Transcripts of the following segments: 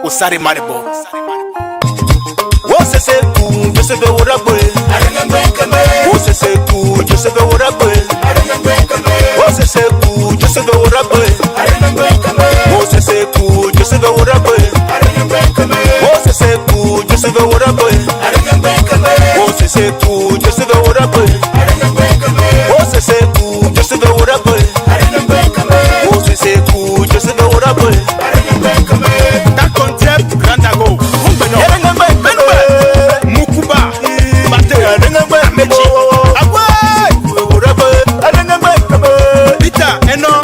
Usari maribo. Wose se ku Joseph Woraboy. Wose se ku Joseph Woraboy. Wose se ku Joseph Woraboy. Wose se ku Joseph Woraboy. Wose se ku Joseph Woraboy. Wose se ku Joseph Woraboy. Wose se ku Joseph Woraboy. Wose se ku Joseph Woraboy. Eno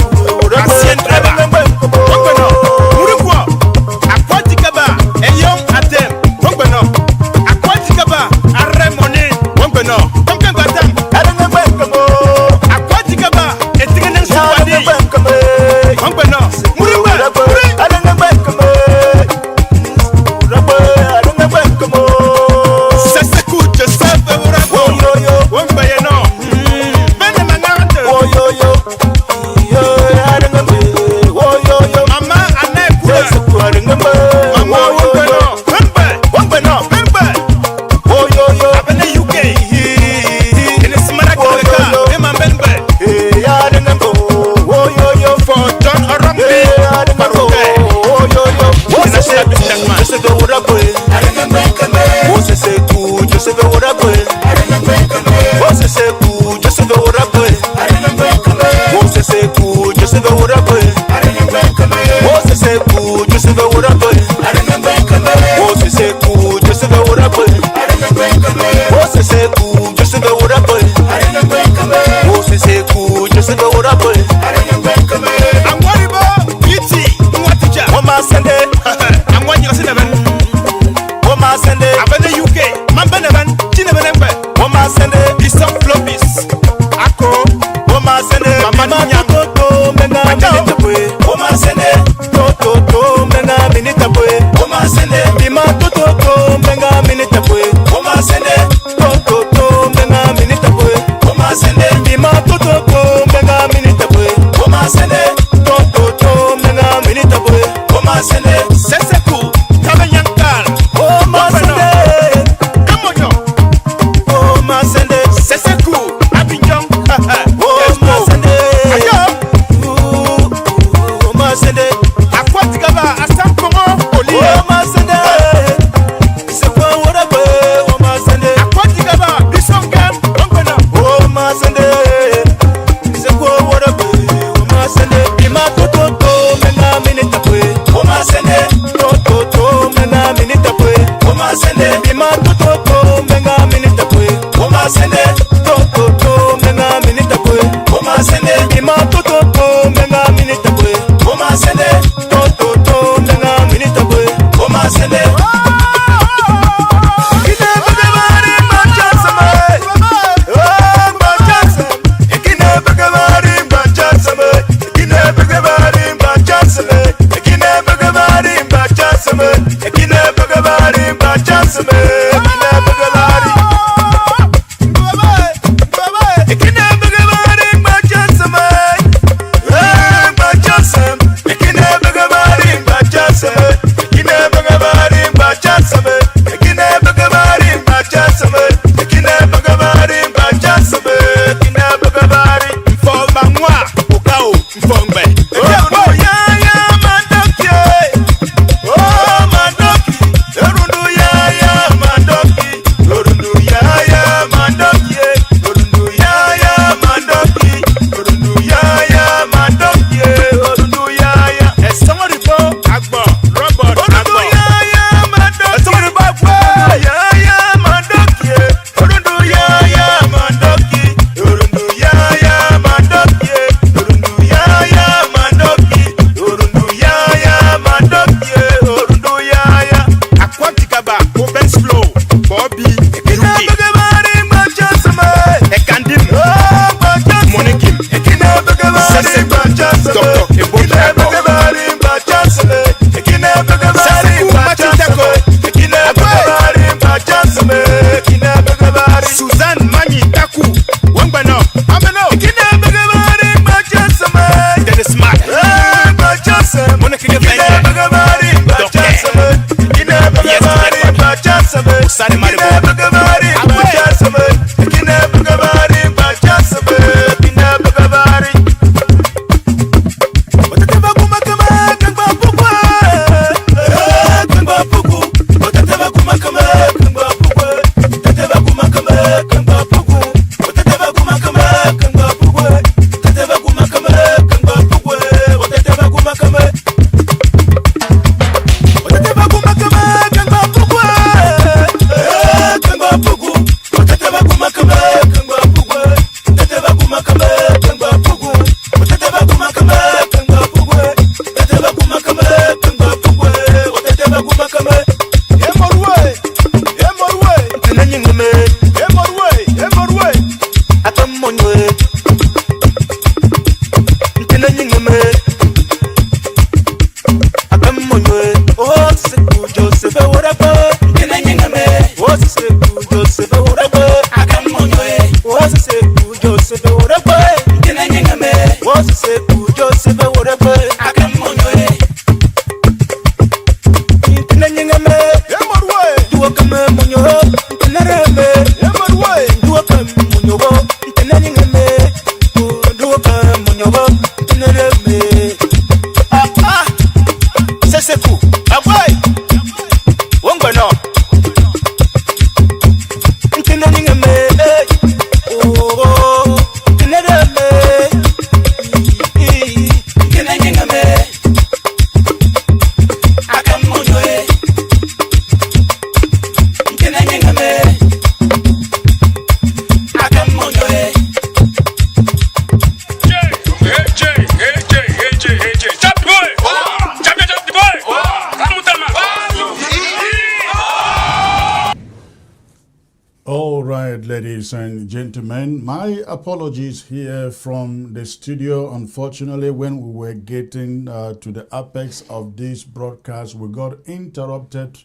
Ladies and gentlemen, my apologies here from the studio. Unfortunately, when we were getting to the apex of this broadcast, we got interrupted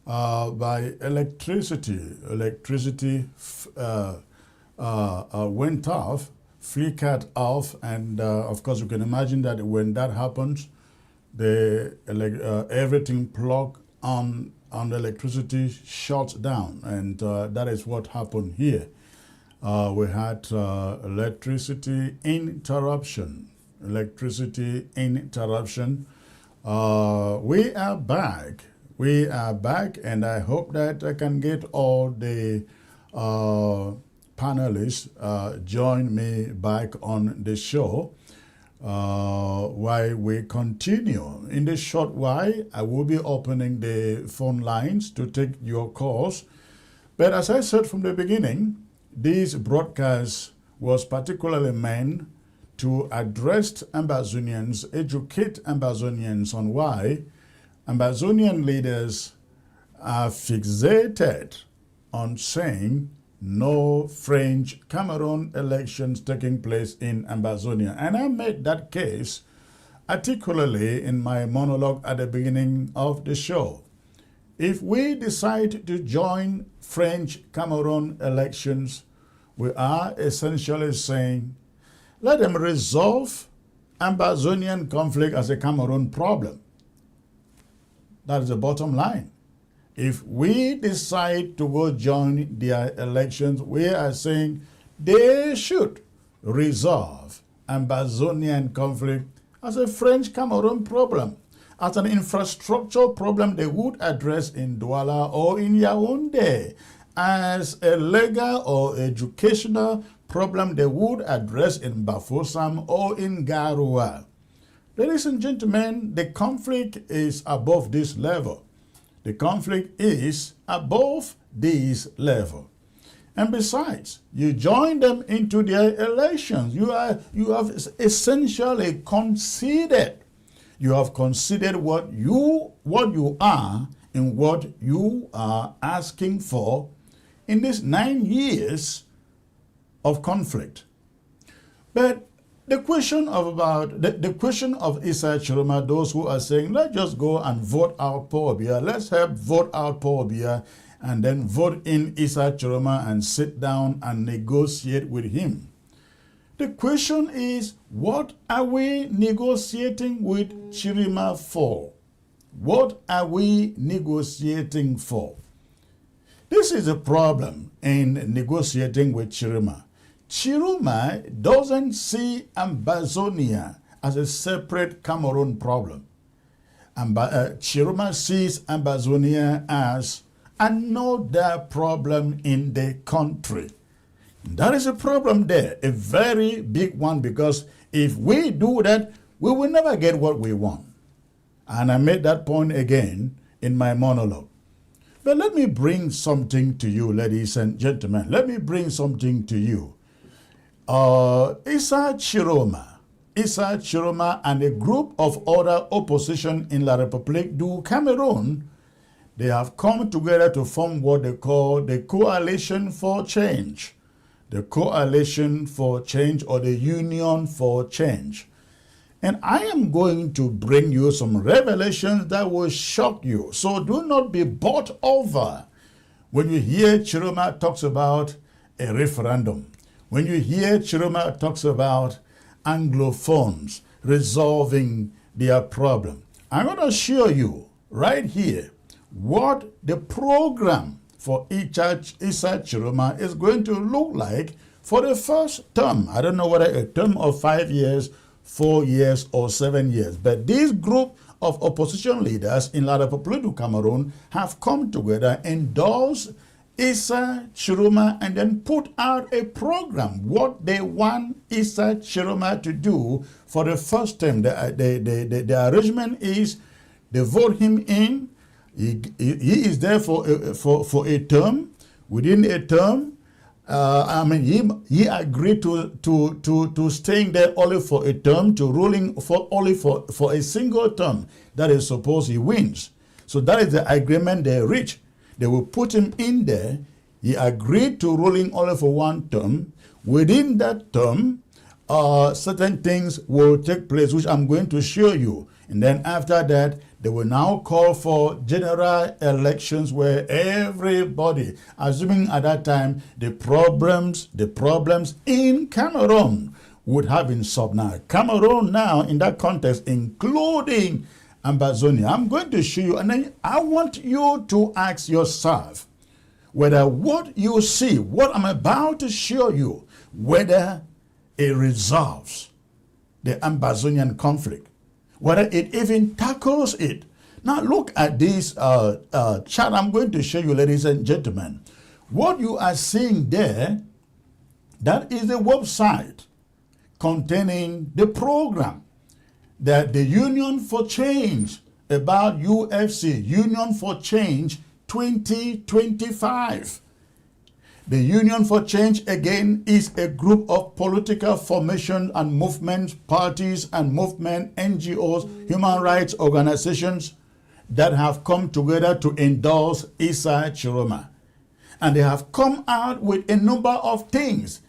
by electricity. Electricity went off, flickered off, and of course you can imagine that when that happens, everything plugged on the electricity shuts down, and that is what happened here. We had electricity interruption. We are back. And I hope that I can get all the panelists join me back on the show. While we continue. In this short while, I will be opening the phone lines to take your calls. But as I said from the beginning, this broadcast was particularly meant to address Ambazonians, educate Ambazonians on why Ambazonian leaders are fixated on saying no French Cameroon elections taking place in Ambazonia. And I made that case articulately in my monologue at the beginning of the show. If we decide to join French Cameroon elections, we are essentially saying, let them resolve Ambazonian conflict as a Cameroon problem. That is the bottom line. If we decide to go join their elections, we are saying they should resolve Ambazonian conflict as a French-Cameroon problem, as an infrastructure problem they would address in Douala or in Yaoundé, as a legal or educational problem they would address in Bafoussam or in Garoua. Ladies and gentlemen, the conflict is above this level. The conflict is above this level. And besides, you join them into their elections. You have essentially conceded. You have conceded what you are and what you are asking for in these 9 years of conflict. But the question of Issa Chiroma, those who are saying, let's just go and vote out Paul Biya, let's help vote out Paul Biya and then vote in Issa Chiroma and sit down and negotiate with him. The question is, what are we negotiating with Chiroma for? What are we negotiating for? This is a problem in negotiating with Chiroma. Chiroma doesn't see Ambazonia as a separate Cameroon problem. Chiroma sees Ambazonia as another problem in the country. That is a problem there, a very big one, because if we do that, we will never get what we want. And I made that point again in my monologue. But let me bring something to you, ladies and gentlemen. Let me bring something to you. Issa Chiroma and a group of other opposition in La République du Cameroon, they have come together to form what they call the Coalition for Change. The Coalition for Change, or the Union for Change. And I am going to bring you some revelations that will shock you. So do not be bought over when you hear Chiroma talks about a referendum. When you hear Chiroma talks about Anglophones resolving their problem. I'm going to show you right here what the program for Issa Chiroma is going to look like for the first term. I don't know whether a term of 5 years, 4 years, or 7 years. But this group of opposition leaders in La République du Cameroon have come together, endorsed Issa Chiroma, and then put out a program, what they want Issa Chiroma to do for the first term. The arrangement is they vote him in. He is there for a term. Within a term, he agreed to staying there only for a term, to ruling for only for a single term. That is, suppose he wins. So that is the agreement they reach. They will put him in there. He agreed to ruling only for one term. Within that term, certain things will take place, which I'm going to show you. And then after that, they will now call for general elections where everybody, assuming at that time the problems in Cameroon would have been solved. Now, Cameroon now in that context, including Ambazonia, I'm going to show you, and then I want you to ask yourself whether what you see, what I'm about to show you, whether it resolves the Ambazonian conflict, whether it even tackles it. Now look at this chart I'm going to show you, ladies and gentlemen. What you are seeing there, that is a website containing the program that the Union for Change, about UFC, Union for Change 2025. The Union for Change, again, is a group of political formation and movements, parties and movement, NGOs, human rights organizations that have come together to endorse Issa Chiroma. And they have come out with a number of things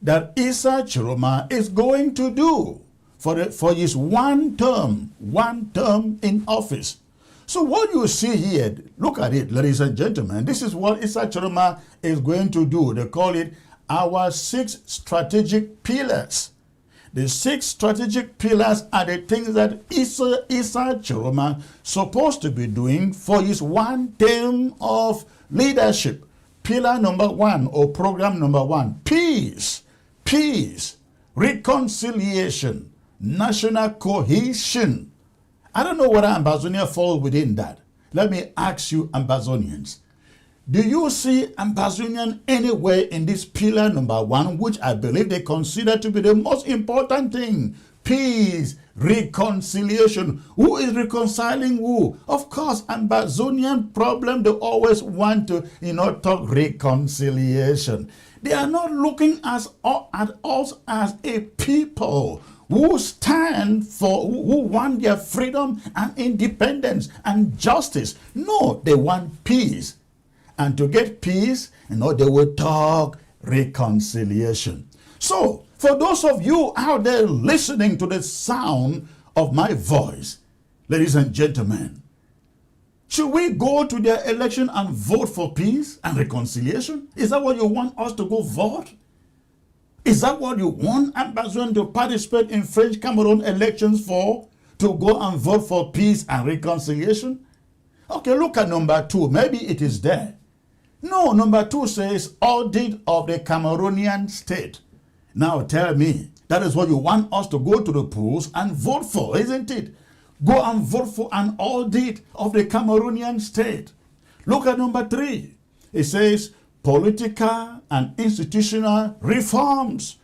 that Issa Chiroma is going to do for his one term in office. So what you see here, look at it, ladies and gentlemen. This is what Issa Chiroma is going to do. They call it our 6 strategic pillars. The 6 strategic pillars are the things that Issa Chiroma supposed to be doing for his one term of leadership. Pillar number 1, or program number 1, peace, reconciliation, national cohesion. I don't know whether Ambazonia falls within that. Let me ask you, Ambazonians, do you see Ambazonian anywhere in this pillar number 1, which I believe they consider to be the most important thing? Peace, reconciliation. Who is reconciling who? Of course, Ambazonian problem, they always want to, talk reconciliation. They are not looking at us as a people who stand for, who want their freedom and independence and justice. No, they want peace. And to get peace, they will talk reconciliation. So, for those of you out there listening to the sound of my voice, ladies and gentlemen, should we go to their election and vote for peace and reconciliation? Is that what you want us to go vote? Is that what you want Ambazonia to participate in French Cameroon elections for? To go and vote for peace and reconciliation? Okay, look at number 2. Maybe it is there. No, number 2 says audit of the Cameroonian state. Now tell me, that is what you want us to go to the polls and vote for, isn't it? Go and vote for an audit of the Cameroonian state. Look at number 3. It says political and institutional reforms.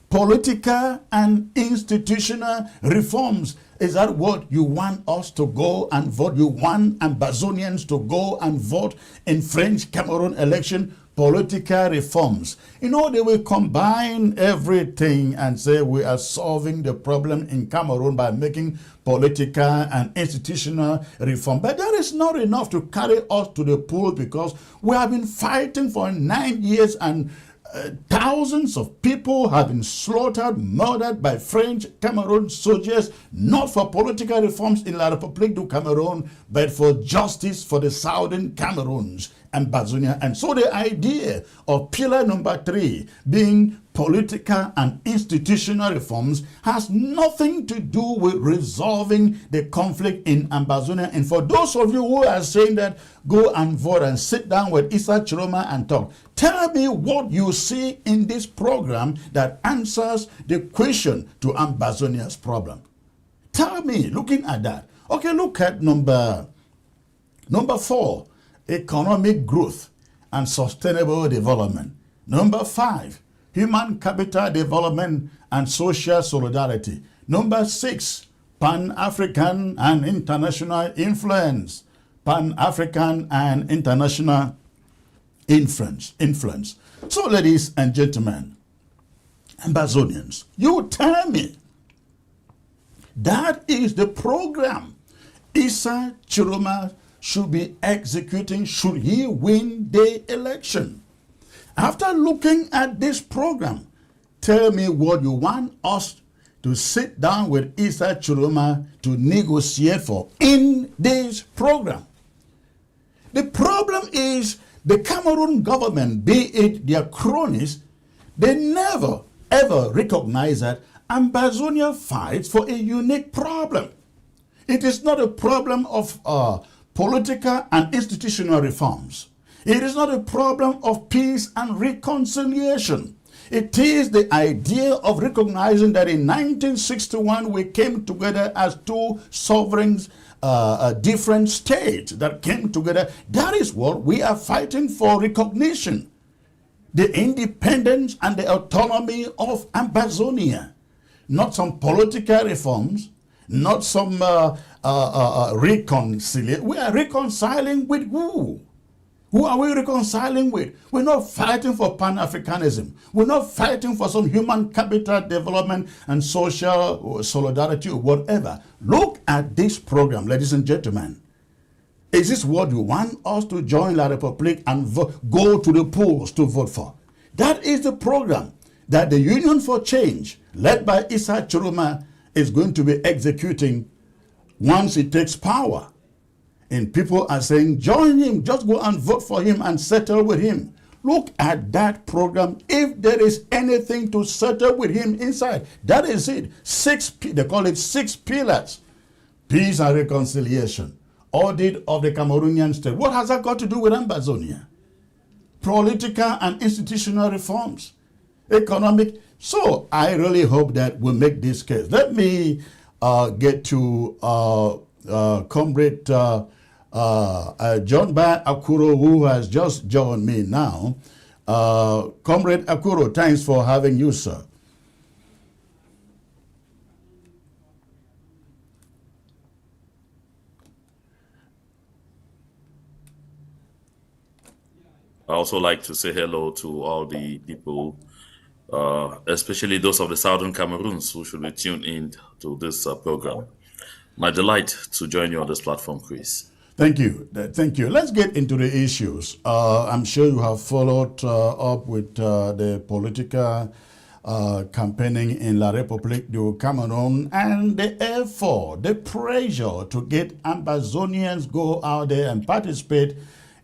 Political and institutional reforms. Is that what you want us to go and vote? You want Ambazonians to go and vote in French Cameroon election? Political reforms. They will combine everything and say we are solving the problem in Cameroon by making political and institutional reform. But that is not enough to carry us to the polls, because we have been fighting for 9 years and thousands of people have been slaughtered, murdered by French Cameroon soldiers, not for political reforms in La République du Cameroon, but for justice for the southern Cameroons, Ambazonia. And so the idea of pillar number 3 being political and institutional reforms has nothing to do with resolving the conflict in Ambazonia. And for those of you who are saying that, go and vote and sit down with Issa Chiroma and talk. Tell me what you see in this program that answers the question to Ambazonia's problem. Tell me, looking at that. Okay, look at number 4, economic growth and sustainable development. Number 5, human capital development and social solidarity. Number 6, Pan-African and international influence. Pan-African and international influence. So, ladies and gentlemen, Ambazonians, you tell me, that is the program Issa Chiroma should be executing should he win the election. After looking at this program, tell me what you want us to sit down with Issa Chiroma to negotiate for in this program. The problem is the Cameroon government, be it their cronies, they never ever recognize that Ambazonia fights for a unique problem. It is not a problem of political and institutional reforms. It is not a problem of peace and reconciliation. It is the idea of recognizing that in 1961 we came together as two sovereign, different states that came together. That is what we are fighting for, recognition. The independence and the autonomy of Ambazonia. Not some political reforms, not some reconciliation. We are reconciling with who? Who are we reconciling with? We're not fighting for Pan-Africanism. We're not fighting for some human capital development and social solidarity or whatever. Look at this program, ladies and gentlemen. Is this what you want us to join La République and go to the polls to vote for? That is the program that the Union for Change, led by Issa Chiroma, is going to be executing once it takes power. And people are saying, join him, just go and vote for him and settle with him. Look at that program. If there is anything to settle with him inside, that is it. They call it 6 pillars. Peace and reconciliation. Audit of the Cameroonian state. What has that got to do with Ambazonia? Political and institutional reforms. Economic. So I really hope that we'll make this case. Let me get to Comrade John Ba Akuro, who has just joined me now. Comrade Akuro, thanks for having you, sir. I also like to say hello to all the people, especially those of the Southern Cameroons who should be tuned in to this program. My delight to join you on this platform, Chris. Thank you. Thank you. Let's get into the issues. I'm sure you have followed up with the political campaigning in La République du Cameroon and the effort, the pressure to get Ambazonians go out there and participate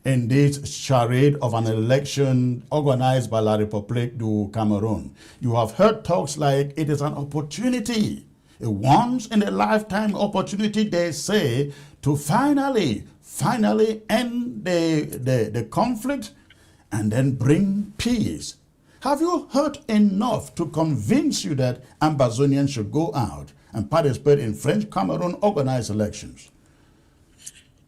in this charade of an election organized by La République du Cameroon. You have heard talks like it is an opportunity, a once-in-a-lifetime opportunity, they say, to finally end the conflict and then bring peace. Have you heard enough to convince you that Ambazonians should go out and participate in French Cameroon organized elections?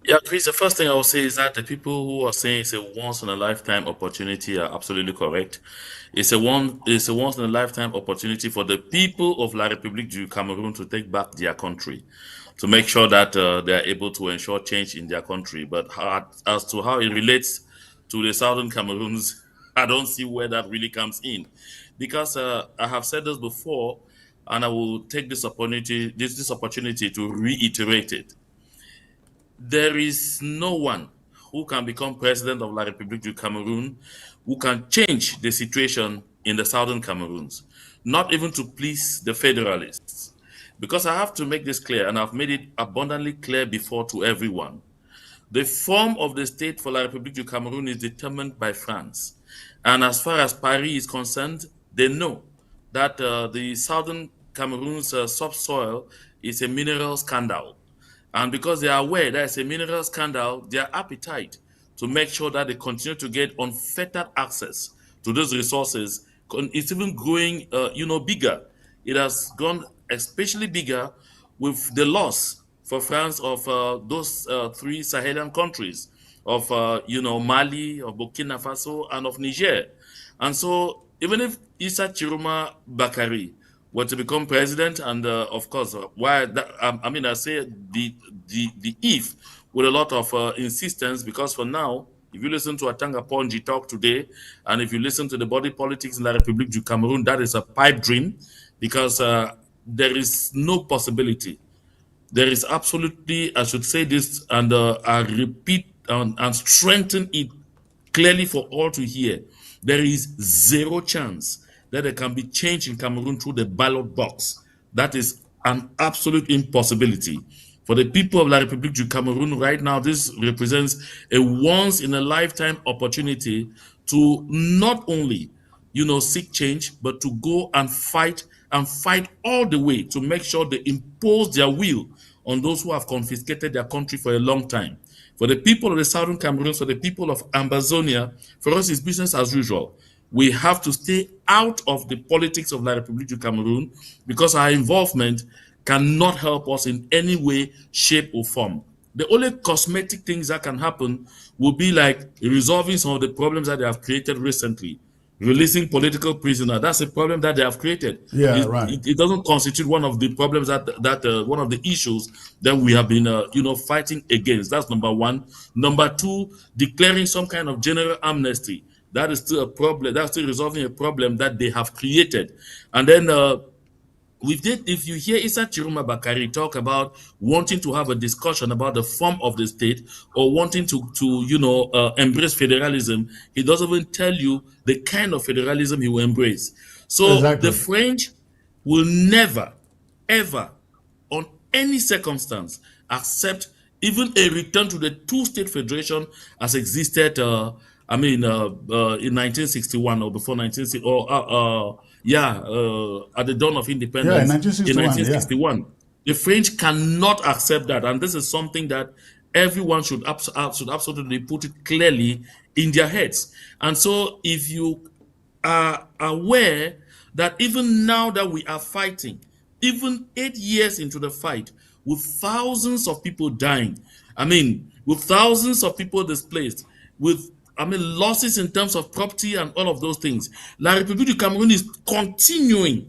Yeah, Chris, the first thing I will say is that the people who are saying it's a once-in-a-lifetime opportunity are absolutely correct. It's a once-in-a-lifetime opportunity for the people of La République du Cameroon to take back their country, to make sure that they are able to ensure change in their country. But as to how it relates to the Southern Cameroons, I don't see where that really comes in. Because I have said this before, and I will take this opportunity to reiterate it. There is no one who can become president of La République du Cameroon who can change the situation in the Southern Cameroons, not even to please the federalists. Because I have to make this clear, and I've made it abundantly clear before to everyone. The form of the state for La République du Cameroon is determined by France. And as far as Paris is concerned, they know that the Southern Cameroon's subsoil is a mineral scandal. And because they are aware that it's a mineral scandal, their appetite to make sure that they continue to get unfettered access to those resources is even growing, bigger. It has gone especially bigger with the loss for France of those 3 Sahelian countries of, Mali, of Burkina Faso, and of Niger. And so even if Issa Chiroma Bakari were to become president, and of course, why that, I say the if with a lot of insistence, because for now, if you listen to Atanga Ponji talk today, and if you listen to the body politics in La République du Cameroon, that is a pipe dream, because there is no possibility. There is absolutely, I should say this, and I repeat and strengthen it clearly for all to hear. there is zero chance that there can be change in Cameroon through the ballot box. That is an absolute impossibility. For the people of La République du Cameroon right now, this represents a once in a lifetime opportunity to not only, seek change, but to go and fight all the way to make sure they impose their will on those who have confiscated their country for a long time. For the people of the southern Cameroon, for the people of Ambazonia, for us, it's business as usual. We have to stay out of the politics of La République du Cameroon because our involvement cannot help us in any way, shape, or form. The only cosmetic things that can happen will be like resolving some of the problems that they have created recently. Releasing political prisoners, that's a problem that they have created. Yeah, right. It doesn't constitute one of the problems that one of the issues that we have been fighting against. That's number one. Number two, declaring some kind of general amnesty. That is still a problem. That's still resolving a problem that they have created. And then if you hear Issa Chiruma Bakari talk about wanting to have a discussion about the form of the state or wanting to embrace federalism, he doesn't even tell you the kind of federalism he will embrace. So Exactly. the French will never, ever, on any circumstance, accept even a return to the two-state federation as existed. In 1961 or before 1960, or at the dawn of independence in 1961. Yeah. The French cannot accept that, and this is something that everyone should absolutely put it clearly in their heads. And so, if you are aware that even now that we are fighting, even 8 years into the fight, with thousands of people dying, with thousands of people displaced, with losses in terms of property and all of those things, La République du Cameroon is continuing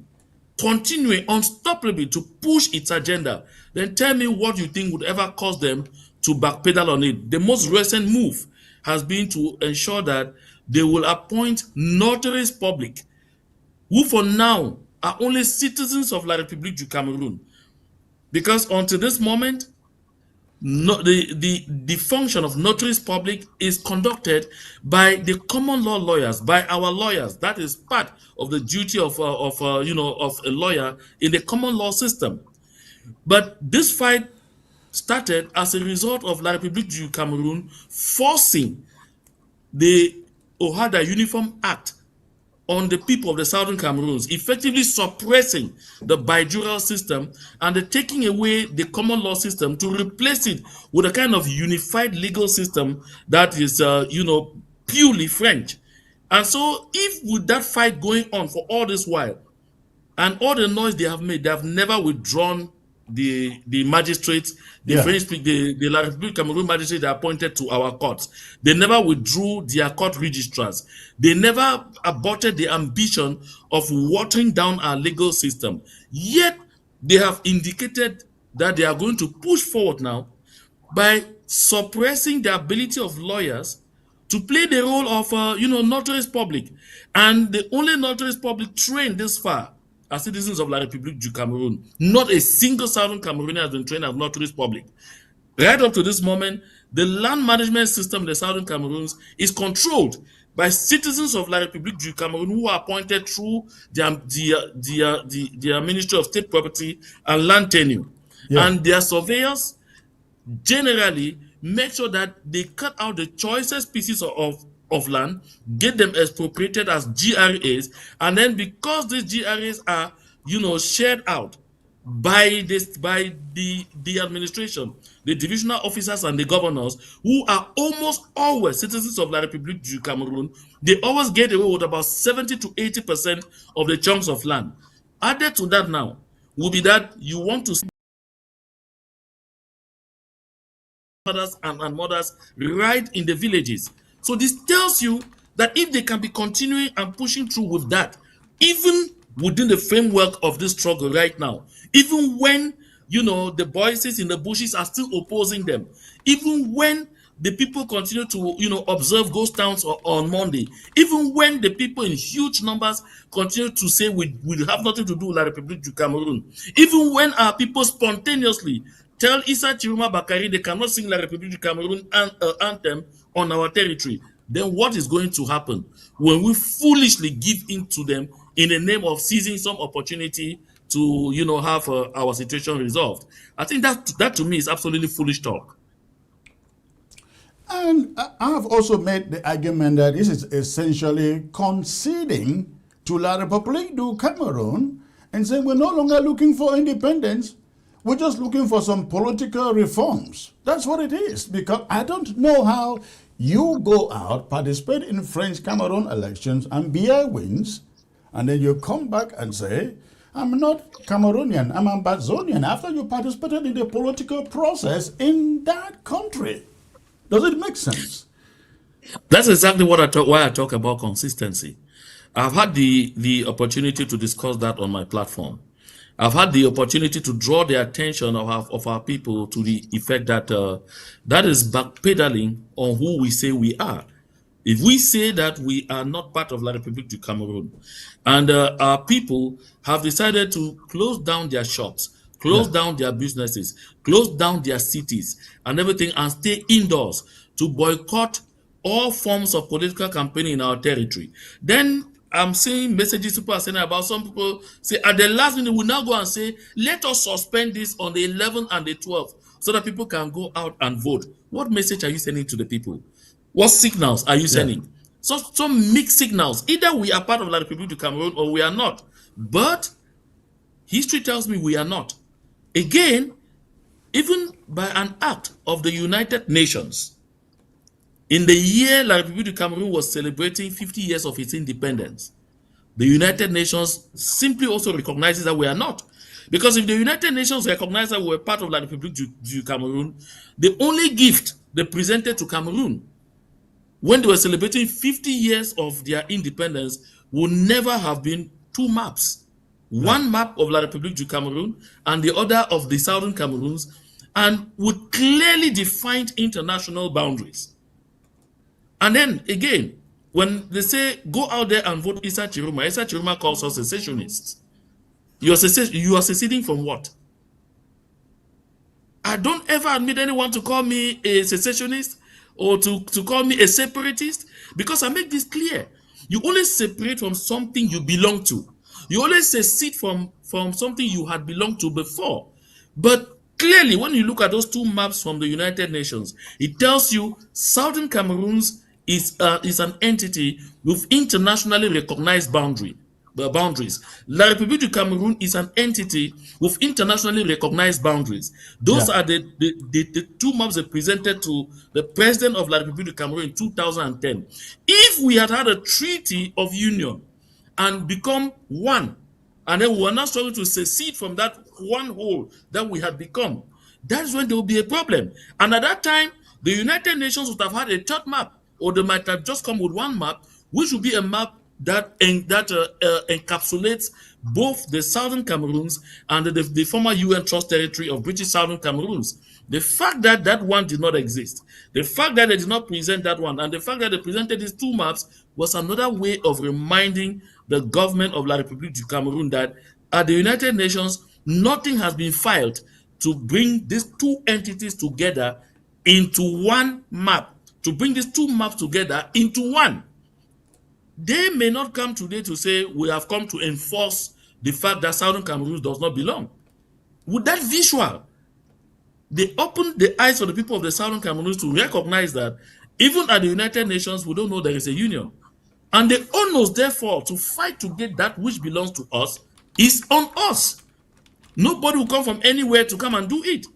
unstoppably to push its agenda. Then tell me what you think would ever cause them to backpedal on it. The most recent move has been to ensure that they will appoint notaries public, who for now are only citizens of La République du Cameroon. Because until this moment, the function of notaries public is conducted by the common law lawyers, by our lawyers. That is part of the duty of a lawyer in the common law system. But this fight started as a result of La République du Cameroon forcing the Ohada Uniform Act on the people of the southern Cameroons, effectively suppressing the bijural system and the taking away the common law system to replace it with a kind of unified legal system that is, purely French. And so, if with that fight going on for all this while, and all the noise they have made, they have never withdrawn the magistrates, the French, the La République Cameroon magistrates they appointed to our courts. They never withdrew their court registrars. They never aborted the ambition of watering down our legal system. Yet they have indicated that they are going to push forward now by suppressing the ability of lawyers to play the role of notaries public. And the only notaries public trained this far are citizens of La République du Cameroon. Not a single southern Cameroonian has been trained as notaries public. Right up to this moment, the land management system in the southern Cameroons is controlled by citizens of La République du Cameroon who are appointed through their Ministry of State Property and Land Tenure. Yeah. And their surveyors generally make sure that they cut out the choicest pieces of land, get them expropriated as GRAs, and then because these GRAs are, shared out by the administration, the divisional officers and the governors, who are almost always citizens of La République du Cameroon, they always get away with about 70 to 80% of the chunks of land. Added to that now will be that you want to see fathers and mothers right in the villages. So this tells you that if they can be continuing and pushing through with that, even within the framework of this struggle right now, even when the voices in the bushes are still opposing them, even when the people continue to observe ghost towns on Monday, even when the people in huge numbers continue to say we have nothing to do with La République du Cameroon, even when our people spontaneously tell Issa Chiruma Bakari they cannot sing La République du Cameroon anthem on our territory, then what is going to happen when we foolishly give in to them in the name of seizing some opportunity to, have our situation resolved? I think that to me is absolutely foolish talk. And I've also made the argument that this is essentially conceding to La République du Cameroon and saying we're no longer looking for independence. We're just looking for some political reforms. That's what it is. Because I don't know how you go out, participate in French Cameroon elections, and BI wins, and then you come back and say, I'm not Cameroonian, I'm Ambazonian, after you participated in the political process in that country. Does it make sense? That's exactly why I talk about consistency. I've had the opportunity to discuss that on my platform. I've had the opportunity to draw the attention of our people to the effect that that is backpedaling on who we say we are. If we say that we are not part of La République du Cameroun, and our people have decided to close down their shops, close down their businesses, close down their cities and everything, and stay indoors to boycott all forms of political campaigning in our territory, then I'm seeing messages people are saying about, some people say at the last minute we now go and say, let us suspend this on the 11th and the 12th so that people can go out and vote. What message are you sending to the people? What signals are you sending? So some mixed signals. Either we are part of La République du Cameroun or we are not. But history tells me we are not. Again, even by an act of the United Nations, in the year La République du Cameroun was celebrating 50 years of its independence, the United Nations simply also recognizes that we are not. Because if the United Nations recognize that we're part of La République du Cameroun, the only gift they presented to Cameroon when they were celebrating 50 years of their independence would never have been two maps. One map of La République du Cameroun and the other of the Southern Cameroons, and would clearly define international boundaries. And then again, when they say go out there and vote Issa Chiruma calls us secessionists. You are seceding from what? I don't ever admit anyone to call me a secessionist or to call me a separatist, because I make this clear. You only separate from something you belong to. You only secede from something you had belonged to before. But clearly, when you look at those two maps from the United Nations, it tells you Southern Cameroons is an entity with internationally recognized boundaries. La République du Cameroun is an entity with internationally recognized boundaries. Those are the two maps they presented to the president of La République du Cameroun in 2010. If we had had a treaty of union and become one, and then we were not struggling to secede from that one whole that we had become, that's when there will be a problem. And at that time, the United Nations would have had a third map, or they might have just come with one map, which would be a map that encapsulates both the Southern Cameroons and the former UN Trust Territory of British Southern Cameroons. The fact that that one did not exist, the fact that they did not present that one, and the fact that they presented these two maps was another way of reminding the government of La République du Cameroun that at the United Nations, nothing has been filed to bring these two entities together into one map, to bring these two maps together into one. They may not come today to say we have come to enforce the fact that Southern Cameroon does not belong. With that visual, they opened the eyes of the people of the Southern Cameroon to recognize that even at the United Nations, we don't know there is a union. And the onus, therefore, to fight to get that which belongs to us is on us. Nobody will come from anywhere to come and do it.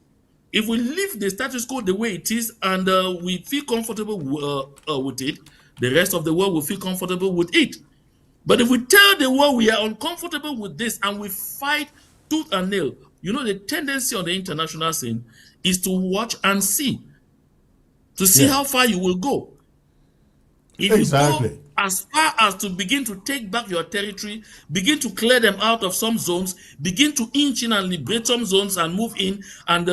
If we leave the status quo the way it is and we feel comfortable with it, the rest of the world will feel comfortable with it. But if we tell the world we are uncomfortable with this and we fight tooth and nail, the tendency on the international scene is to watch and see, to see how far you will go. If you go as far as to begin to take back your territory, begin to clear them out of some zones, begin to inch in and liberate some zones and move in and,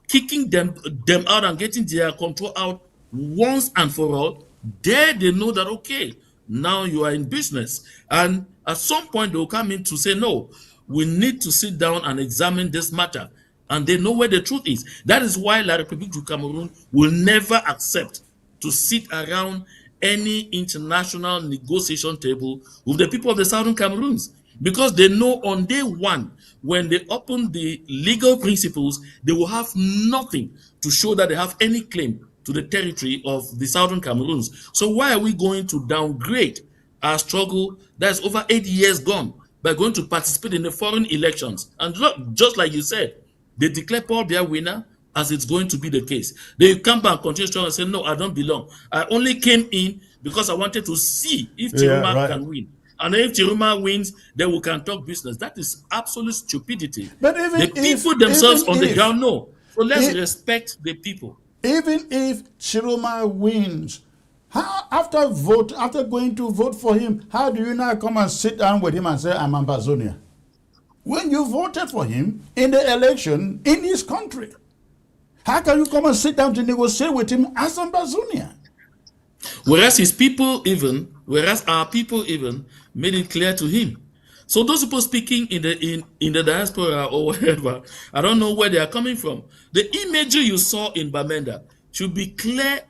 kicking them out and getting their control out once and for all, there they know that, okay, now you are in business. And at some point they will come in to say, no, we need to sit down and examine this matter. And they know where the truth is. That is why La République du Cameroun will never accept to sit around any international negotiation table with the people of the Southern Cameroons, because they know on day one, when they open the legal principles, they will have nothing to show that they have any claim to the territory of the Southern Cameroons. So why are we going to downgrade our struggle that's over 8 years gone by going to participate in the foreign elections? And just like you said, they declare Paul Biya winner, as it's going to be the case. They come back and continue strong and say, no, I don't belong. I only came in because I wanted to see if Chiruma can win. And if Chiruma wins, then we can talk business. That is absolute stupidity. But even the people themselves on the ground know. So let's if, respect the people. Even if Chiruma wins, how, after going to vote for him, how do you now come and sit down with him and say, I'm Ambazonia? When you voted for him in the election in his country, how can you come and sit down to negotiate with him as Ambazonia? Whereas our people even made it clear to him. So those people speaking in the diaspora or whatever, I don't know where they are coming from. The imagery you saw in Bamenda should be clear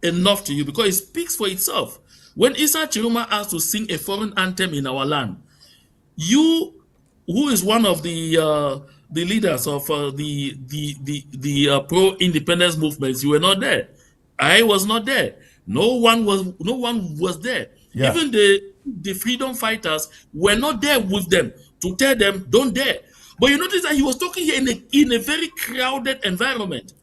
enough to you, because it speaks for itself. When Issa Chiruma asked to sing a foreign anthem in our land, you, who is one of the leaders of the pro-independence movements, you were not there. I was not there. No one was there. Yeah. Even the freedom fighters were not there with them to tell them, don't dare. But you notice that he was talking here in a very crowded environment.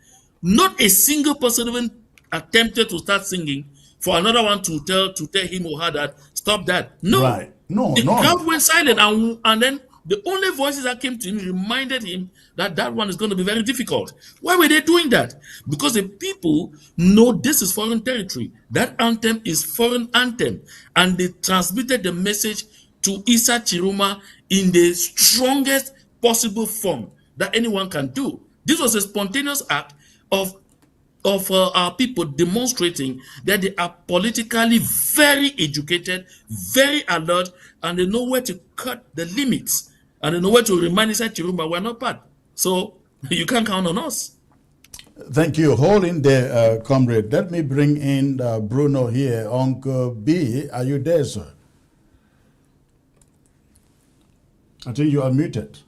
Not a single person even attempted to start singing for another one to tell him or her that, stop that. No. Right. No, the crowd went silent, and then the only voices that came to him reminded him that one is going to be very difficult. Why were they doing that? Because the people know this is foreign territory. That anthem is foreign anthem. And they transmitted the message to Issa Chiruma in the strongest possible form that anyone can do. This was a spontaneous act of our people demonstrating that they are politically very educated, very alert, and they know where to cut the limits. And they know where to remind Issa Chiruma we're not bad. So you can't count on us. Thank you. Hold in there, comrade. Let me bring in Bruno here. Uncle B, are you there, sir? I think you are muted.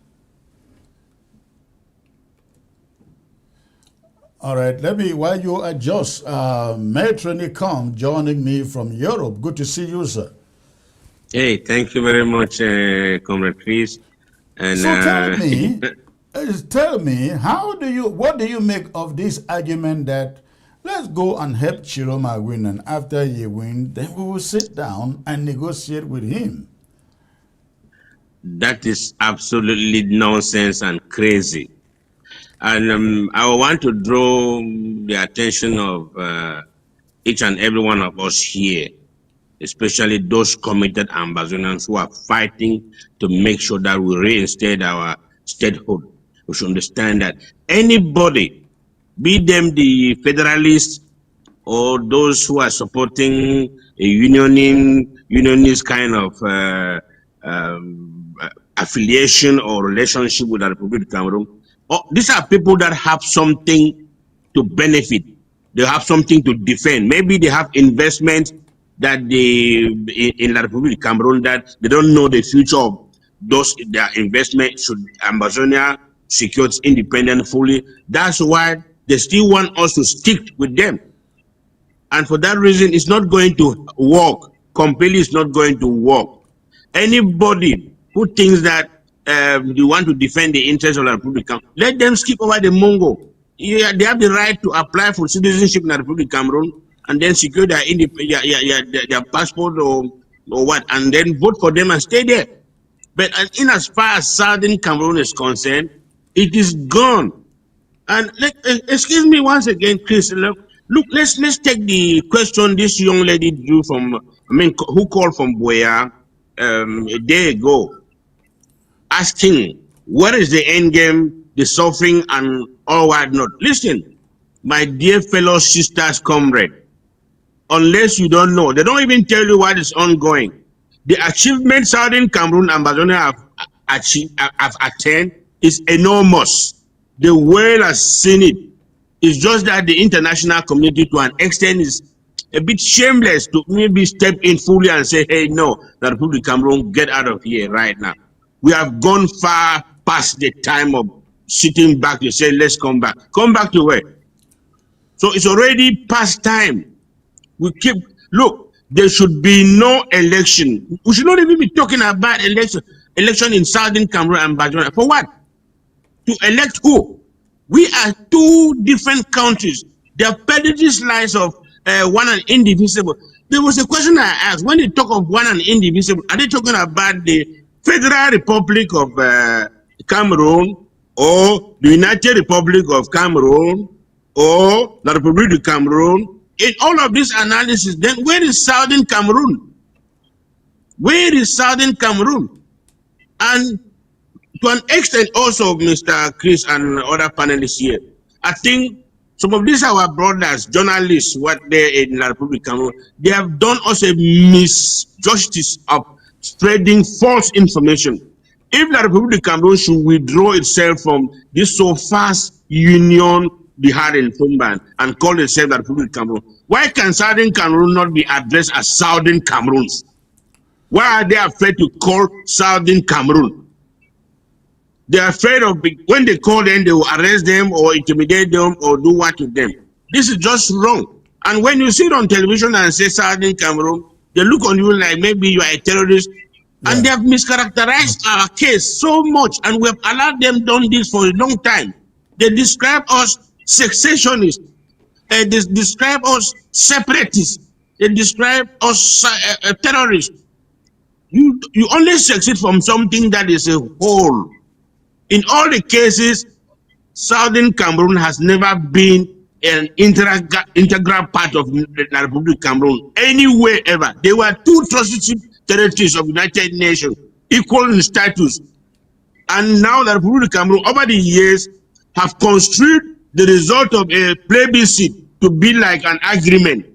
All right, while you adjust, Maitre Nikon joining me from Europe. Good to see you, sir. Hey, thank you very much, Comrade Chris. And so tell me, what do you make of this argument that let's go and help Chiroma win, and after he wins, then we will sit down and negotiate with him? That is absolutely nonsense and crazy. And I want to draw the attention of each and every one of us here, especially those committed Ambazonians who are fighting to make sure that we reinstate our statehood. We should understand that anybody, be them the federalists or those who are supporting a unionist kind of affiliation or relationship with the Republic of Cameroon, these are people that have something to benefit. They have something to defend. Maybe they have investment that in the Republic of Cameroon that they don't know the future of their investment. Should Ambazonia secure its independence fully? That's why they still want us to stick with them. And for that reason, it's not going to work. Completely, it's not going to work. Anybody who thinks that you want to defend the interests of the Republic, let them skip over the Mongo. Yeah, they have the right to apply for citizenship in the Republic of Cameroon and then secure their passport or what, and then vote for them and stay there. But in as far as Southern Cameroon is concerned, it is gone. And excuse me once again, Chris. Look, let's take the question this young lady drew from, who called from Boya a day ago, asking what is the end game, the suffering and all whatnot. Listen, my dear fellow sisters, comrade, unless you don't know, they don't even tell you what is ongoing. The achievement Southern Cameroon and Ambazonia have attained is enormous. The world has seen it. It's just that the international community, to an extent, is a bit shameless to maybe step in fully and say, hey, no, the Republic of Cameroon, get out of here right now. We have gone far past the time of sitting back to say, let's come back. Come back to where? So it's already past time. We keep, look, there should be no election. We should not even be talking about election in Southern Cameroon and Ambazonia. For what? To elect who? We are two different countries. The pedagogy lies of one and indivisible. There was a question I asked. When they talk of one and indivisible, are they talking about the Federal Republic of Cameroon, or the United Republic of Cameroon, or the Republic of Cameroon? In all of this analysis, then where is Southern Cameroon? Where is Southern Cameroon? And to an extent also, Mr. Chris and other panelists here, I think some of these our brothers, journalists, what they in the Republic of Cameroon, they have done us a misjustice of spreading false information. If the Republic of Cameroon should withdraw itself from this so fast union we had in Fumban and call itself the Republic of Cameroon, why can Southern Cameroon not be addressed as Southern Cameroons? Why are they afraid to call Southern Cameroon? They're afraid of, when they call them, they will arrest them or intimidate them or do what to them. This is just wrong. And when you see it on television and say Southern Cameroon, they look on you like maybe you are a terrorist. Yeah. And they have mischaracterized our case so much, and we have allowed them done this for a long time. They describe us secessionists. They describe us separatists. They describe us terrorists. You only succeed from something that is a whole. In all the cases, Southern Cameroon has never been an integral part of the Republic of Cameroon anywhere ever. They were two transitive territories of the United Nations, equal in status. And now the Republic of Cameroon, over the years, have construed the result of a plebiscite to be like an agreement.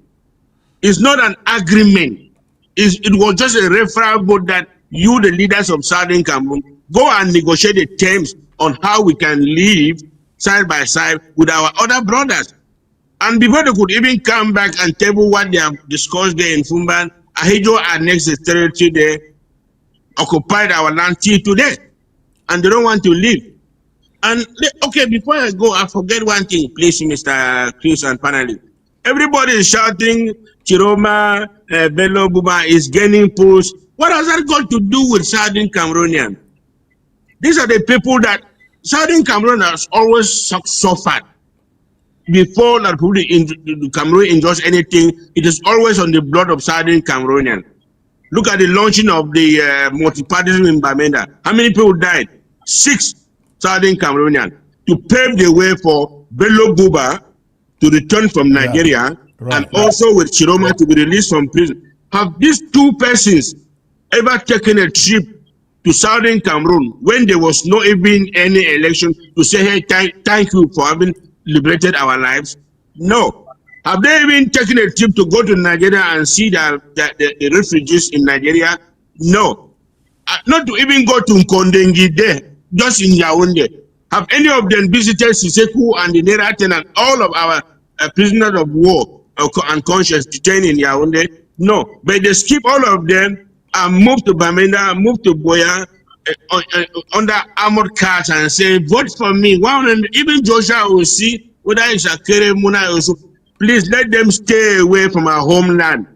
It's not an agreement. It was just a referral vote that you, the leaders of Southern Cameroon, go and negotiate the terms on how we can live side by side with our other brothers. And before they could even come back and table what they have discussed there in Fumban, Ahijo annexed the territory there, occupied our land till today, and they don't want to leave. And okay, before I go, I forget one thing, please, Mr. Chris and panelists. Everybody is shouting, Chiroma, Bello, Buba is gaining push. What has that got to do with Southern Cameroonian? These are the people that Southern Cameroon has always suffered. Before the Republic of Cameroon enjoys anything, it is always on the blood of Southern Cameroonian. Look at the launching of the multi-partyism in Bamenda. How many people died? 6 Southern Cameroonian. To pave the way for Bello Buba to return from Nigeria, and also with Chiroma to be released from prison. Have these two persons ever taken a trip to Southern Cameroon when there was not even any election to say, hey, thank you for having liberated our lives? No. Have they even taken a trip to go to Nigeria and see the refugees in Nigeria? No. Not to even go to Nkondengi there, just in Yaoundé. Have any of them visited Siseku and the Neraten and all of our prisoners of war and conscience detained in Yaoundé? No. But they skip all of them and move to Bamenda, move to Boya under armored cars and say, vote for me. Even Joshua will see whether it's a Kere Muna also. Please let them stay away from our homeland.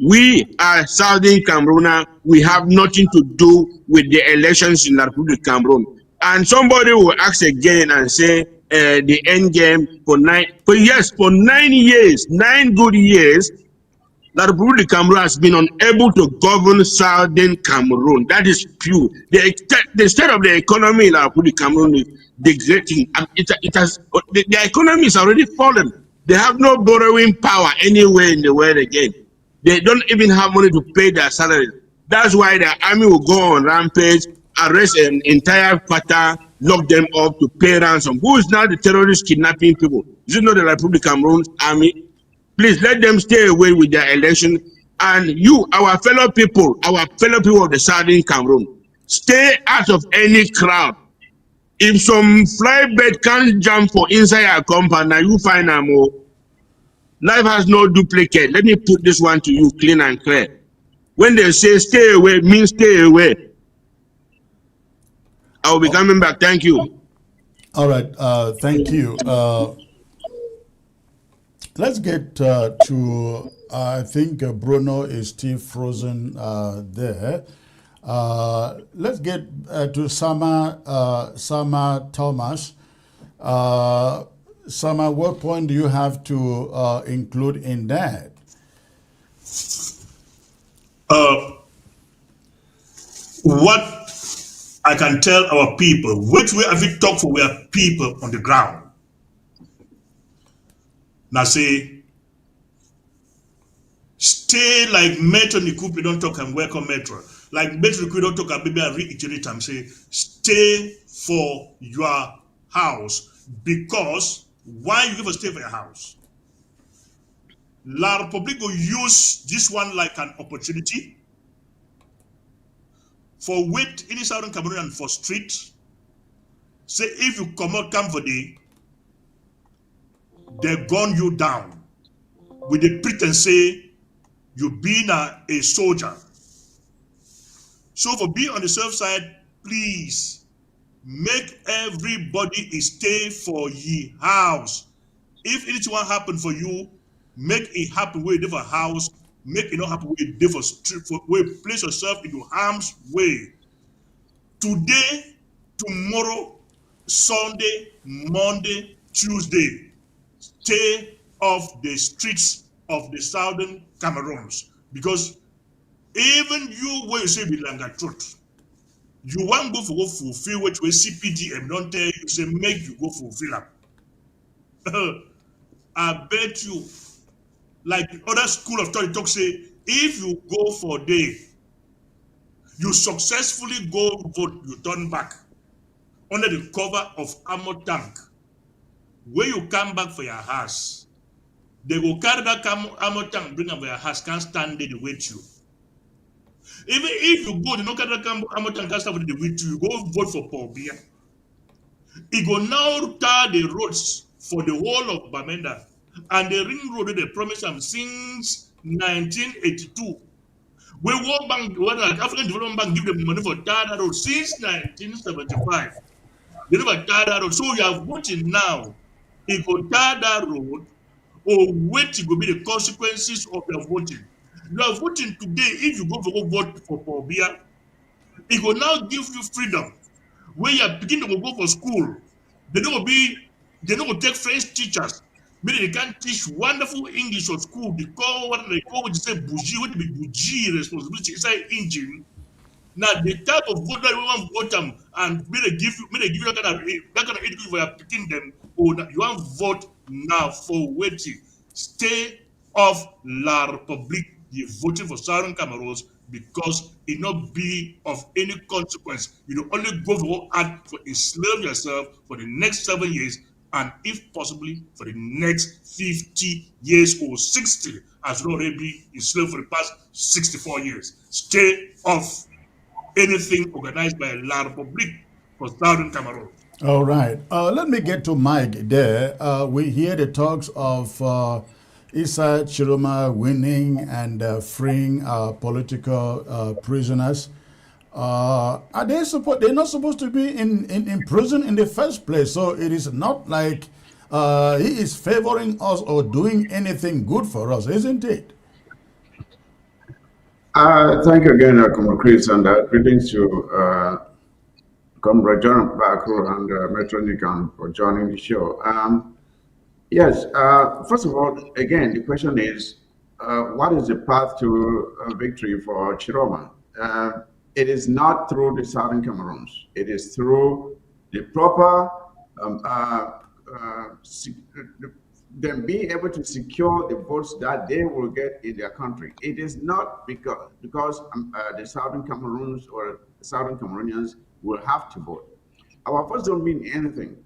We are Southern Cameroon. We have nothing to do with the elections in the Republic of Cameroon. And somebody will ask again and say the end game for 9 years, 9 good years, the Republic of Cameroon has been unable to govern Southern Cameroon. That is pure. The state of the economy in the Republic of Cameroon is degrading. The economy is already fallen. They have no borrowing power anywhere in the world again. They don't even have money to pay their salaries. That's why the army will go on rampage, arrest an entire quarter, lock them up to pay ransom. Who is now the terrorist kidnapping people? Is it not the Republic of Cameroon's army? Please let them stay away with their election. And you, our fellow people of the Southern Cameroon, stay out of any crowd. If some flybird can't jump for inside a compound, now you find them. Life has no duplicate. Let me put this one to you clean and clear. When they say stay away, means stay away. I will be coming back. Thank you. All right. Thank you. Let's get to, I think Bruno is still frozen there. Let's get to Sama Thomas. Sama, what point do you have to include in that? What I can tell our people, which way have we talked for we are people on the ground. Now say, stay like Metro Nikupi don't talk and welcome Metro. Like Metro Nikupi don't talk and maybe I reiterate and say, stay for your house. Because why you give a stay for your house? La Republic will use this one like an opportunity for wait in the Southern Cameroon and for street. Say if you come for the, they gun you down with the pretense say you being a soldier. So for being on the safe side, please make everybody stay for ye house. If anything happen for you, make it happen where you live a house. Make it not happen where you live a street. Where you place yourself into harm's way. Today, tomorrow, Sunday, Monday, Tuesday, stay off the streets of the Southern Cameroons. Because even you, where you say Bilanga truth, you want to go fulfill what you CPDM don't tell you, say make you go fulfill them. I bet you, like the other school of thought, talk say, if you go for day, you successfully go vote, you turn back under the cover of armor tank. When you come back for your house, they will carry that armor tank, bring up for your house, can't stand there to wait you. Even if you go, they don't carry that armor tank, can't stand there to wait you, you go vote for Paul Biya. It will now tar the roads for the whole of Bamenda. And the ring road they promised them since 1982. When World Bank, when African Development Bank give them money for tar that road since 1975. They never tar that road. So you are voting now. It will tar that road or wait it will be the consequences of your voting. You are voting today if you go vote for Paul Biya. It will now give you freedom. When you are beginning to go for school, they don't go take French teachers. Maybe they can't teach wonderful English or school. They call what they call, what they say, bougie, what be bougie responsibility inside engine. Now the type of vote that we want to vote them and may they give you that kind of education for your picking them. Or you want to vote now for waiting. Stay off La Republique. You're voting for Southern Cameroons because it not be of any consequence. You don't only go for act for enslave yourself for the next 7 years, and if possibly for the next 50 years or 60, as you already be enslaved for the past 64 years. Stay off anything organized by La Republique for Southern Cameroon. All right. Let me get to Mike there. We hear the talks of Issa Chiroma winning and freeing political prisoners. Are they they're not supposed to be in prison in the first place? So it is not like he is favoring us or doing anything good for us, isn't it? Thank you again, Comrade Chris, and greetings to Comrade John Bakro and Metronican for joining the show. Yes, first of all, again, the question is, what is the path to victory for Chiroma? It is not through the Southern Cameroons. It is through the proper, them being able to secure the votes that they will get in their country. It is not because the Southern Cameroons or Southern Cameroonians will have to vote. Our votes don't mean anything.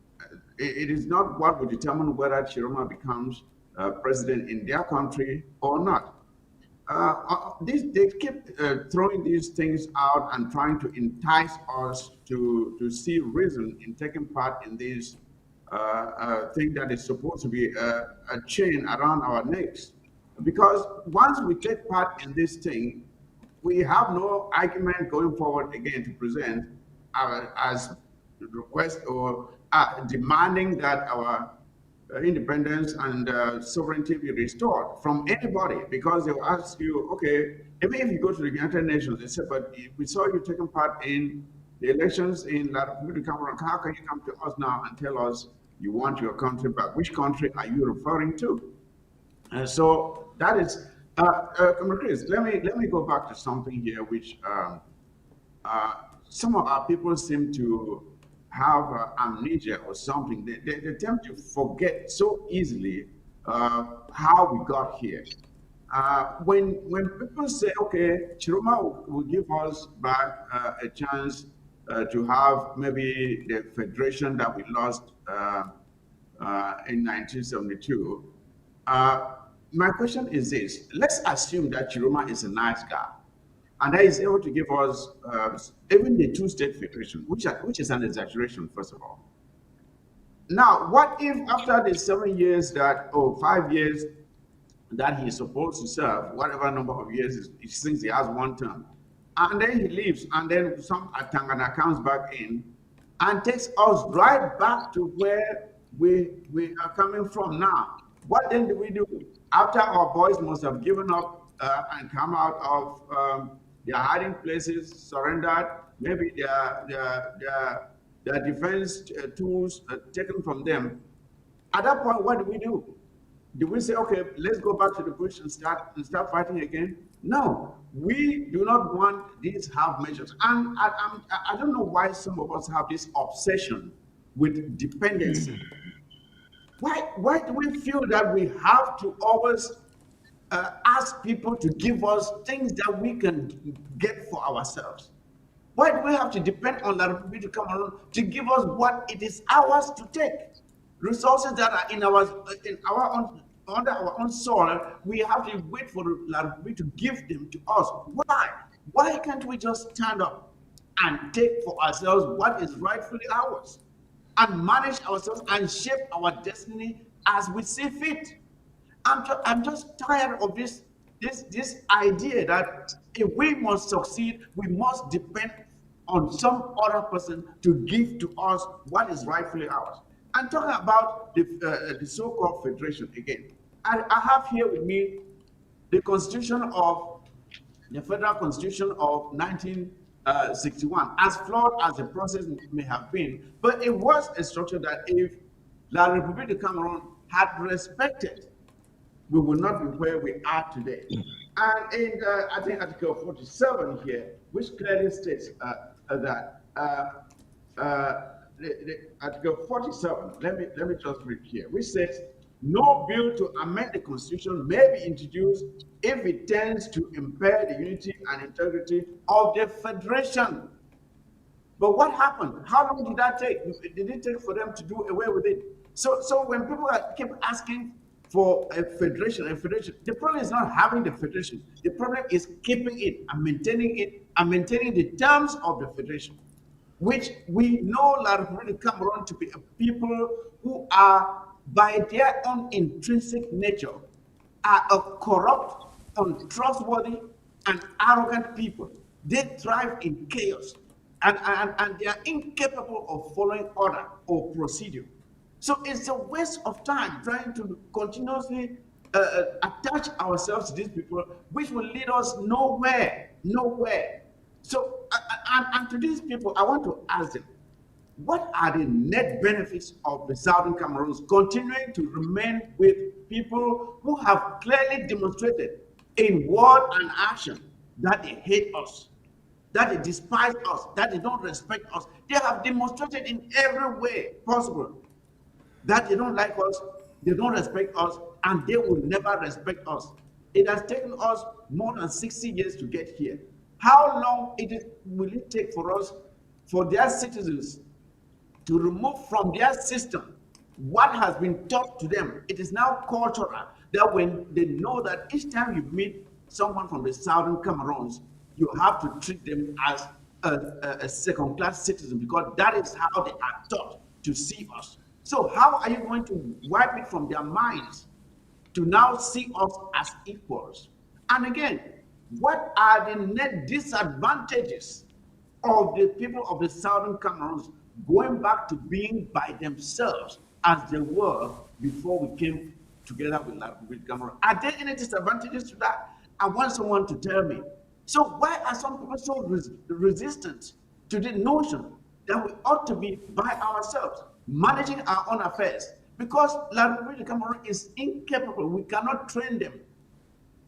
It is not what will determine whether Chiroma becomes president in their country or not. They keep throwing these things out and trying to entice us to see reason in taking part in these thing that is supposed to be a chain around our necks. Because once we take part in this thing, we have no argument going forward again to present as request or demanding that our independence and sovereignty be restored from anybody, because they will ask you, okay, even if you go to the United Nations, they say, but we saw you taking part in the elections in La Republic of Cameroon. How can you come to us now and tell us you want your country back? Which country are you referring to? And so that is, Chris, let me go back to something here, which some of our people seem to have amnesia or something. They tend to forget so easily how we got here. When people say, okay, Chiroma will give us back a chance to have maybe the federation that we lost in 1972, my question is this. Let's assume that Chiroma is a nice guy and that is able to give us even the two-state federation, which is an exaggeration, first of all. Now, what if after the 7 years that, or 5 years that he is supposed to serve, whatever number of years he thinks he has one term, and then he leaves, and then some Tangana comes back in and takes us right back to where we are coming from now? What then do we do? After our boys must have given up and come out of their hiding places, surrendered, maybe their defense tools taken from them. At that point, what do? Do we say, okay, let's go back to the bush and start fighting again? No, we do not want these half measures. And I don't know why some of us have this obsession with dependency. Why do we feel that we have to always ask people to give us things that we can get for ourselves? Why do we have to depend on La Republic of Cameroon to give us what it is ours to take? Resources that are in our own, under our own soil, we have to wait for La Republic to give them to us. Why? Why can't we just stand up and take for ourselves what is rightfully ours and manage ourselves and shape our destiny as we see fit? I'm just tired of this idea that if we must succeed, we must depend on some other person to give to us what is rightfully ours. I'm talking about the so-called federation again. I have here with me the Federal Constitution of 1961, as flawed as the process may have been, but it was a structure that if La Republique of Cameroon had respected, we would not be where we are today. And in, I think, Article 47 here, which clearly states that Article 47, let me just read here, which says, no bill to amend the Constitution may be introduced if it tends to impair the unity and integrity of the Federation. But what happened? How long did that take? Did it take for them to do away with it? So when people keep asking for a federation, the problem is not having the federation. The problem is keeping it and maintaining the terms of the federation, which we know La Republique of Cameroon to be a people who are, by their own intrinsic nature, are a corrupt, untrustworthy, and arrogant people. They thrive in chaos, and they are incapable of following order or procedure. So it's a waste of time trying to continuously attach ourselves to these people, which will lead us nowhere. So, and to these people, I want to ask them, what are the net benefits of the Southern Cameroons continuing to remain with people who have clearly demonstrated in word and action that they hate us, that they despise us, that they don't respect us? They have demonstrated in every way possible that they don't like us, they don't respect us, and they will never respect us. It has taken us more than 60 years to get here. How long will it take for us, for their citizens, to remove from their system what has been taught to them? It is now cultural that when they know that each time you meet someone from the Southern Cameroons, you have to treat them as a second-class citizen, because that is how they are taught to see us. So how are you going to wipe it from their minds to now see us as equals? And again, what are the net disadvantages of the people of the southern Cameroons going back to being by themselves as they were before we came together with Cameroon? Are there any disadvantages to that? I want someone to tell me. So why are some people so resistant to the notion that we ought to be by ourselves, managing our own affairs? Because La Republic of Cameroon is incapable. We cannot train them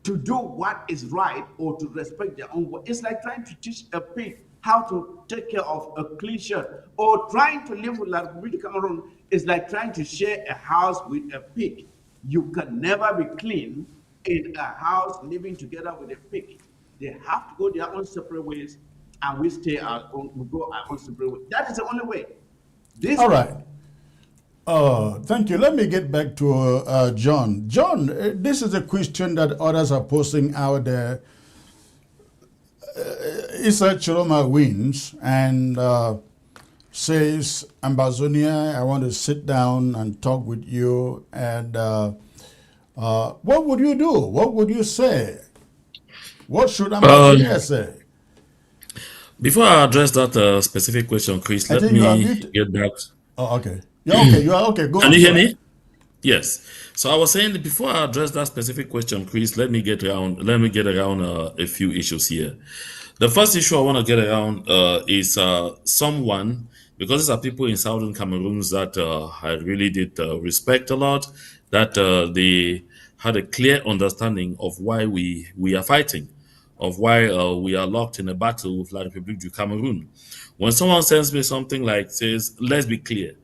to do what is right or to respect their own word. It's like trying to teach a pig how to take care of a clean shirt, or trying to live with La Republic of Cameroon is like trying to share a house with a pig. You can never be clean in a house living together with a pig. They have to go their own separate ways, and we stay our own. We go our own separate way. That is the only way. This All right. Thank you. Let me get back to John. John, this is a question that others are posting out there. Issa Chiroma wins and says, Ambazonia, I want to sit down and talk with you. And what would you do? What would you say? What should Ambazonia say? Before I address that specific question, Chris, I let think you are me muted. get back. Oh, okay. You're okay. You are okay. Go Can on. you hear Go me? Yes. So I was saying that before I address that specific question, Chris, let me get around a few issues here. The first issue I want to get around is someone, because these are people in southern Cameroon that I really did respect a lot, that they had a clear understanding of why we are fighting, of why we are locked in a battle with La République du Cameroon. When someone sends me something like says, let's be clear,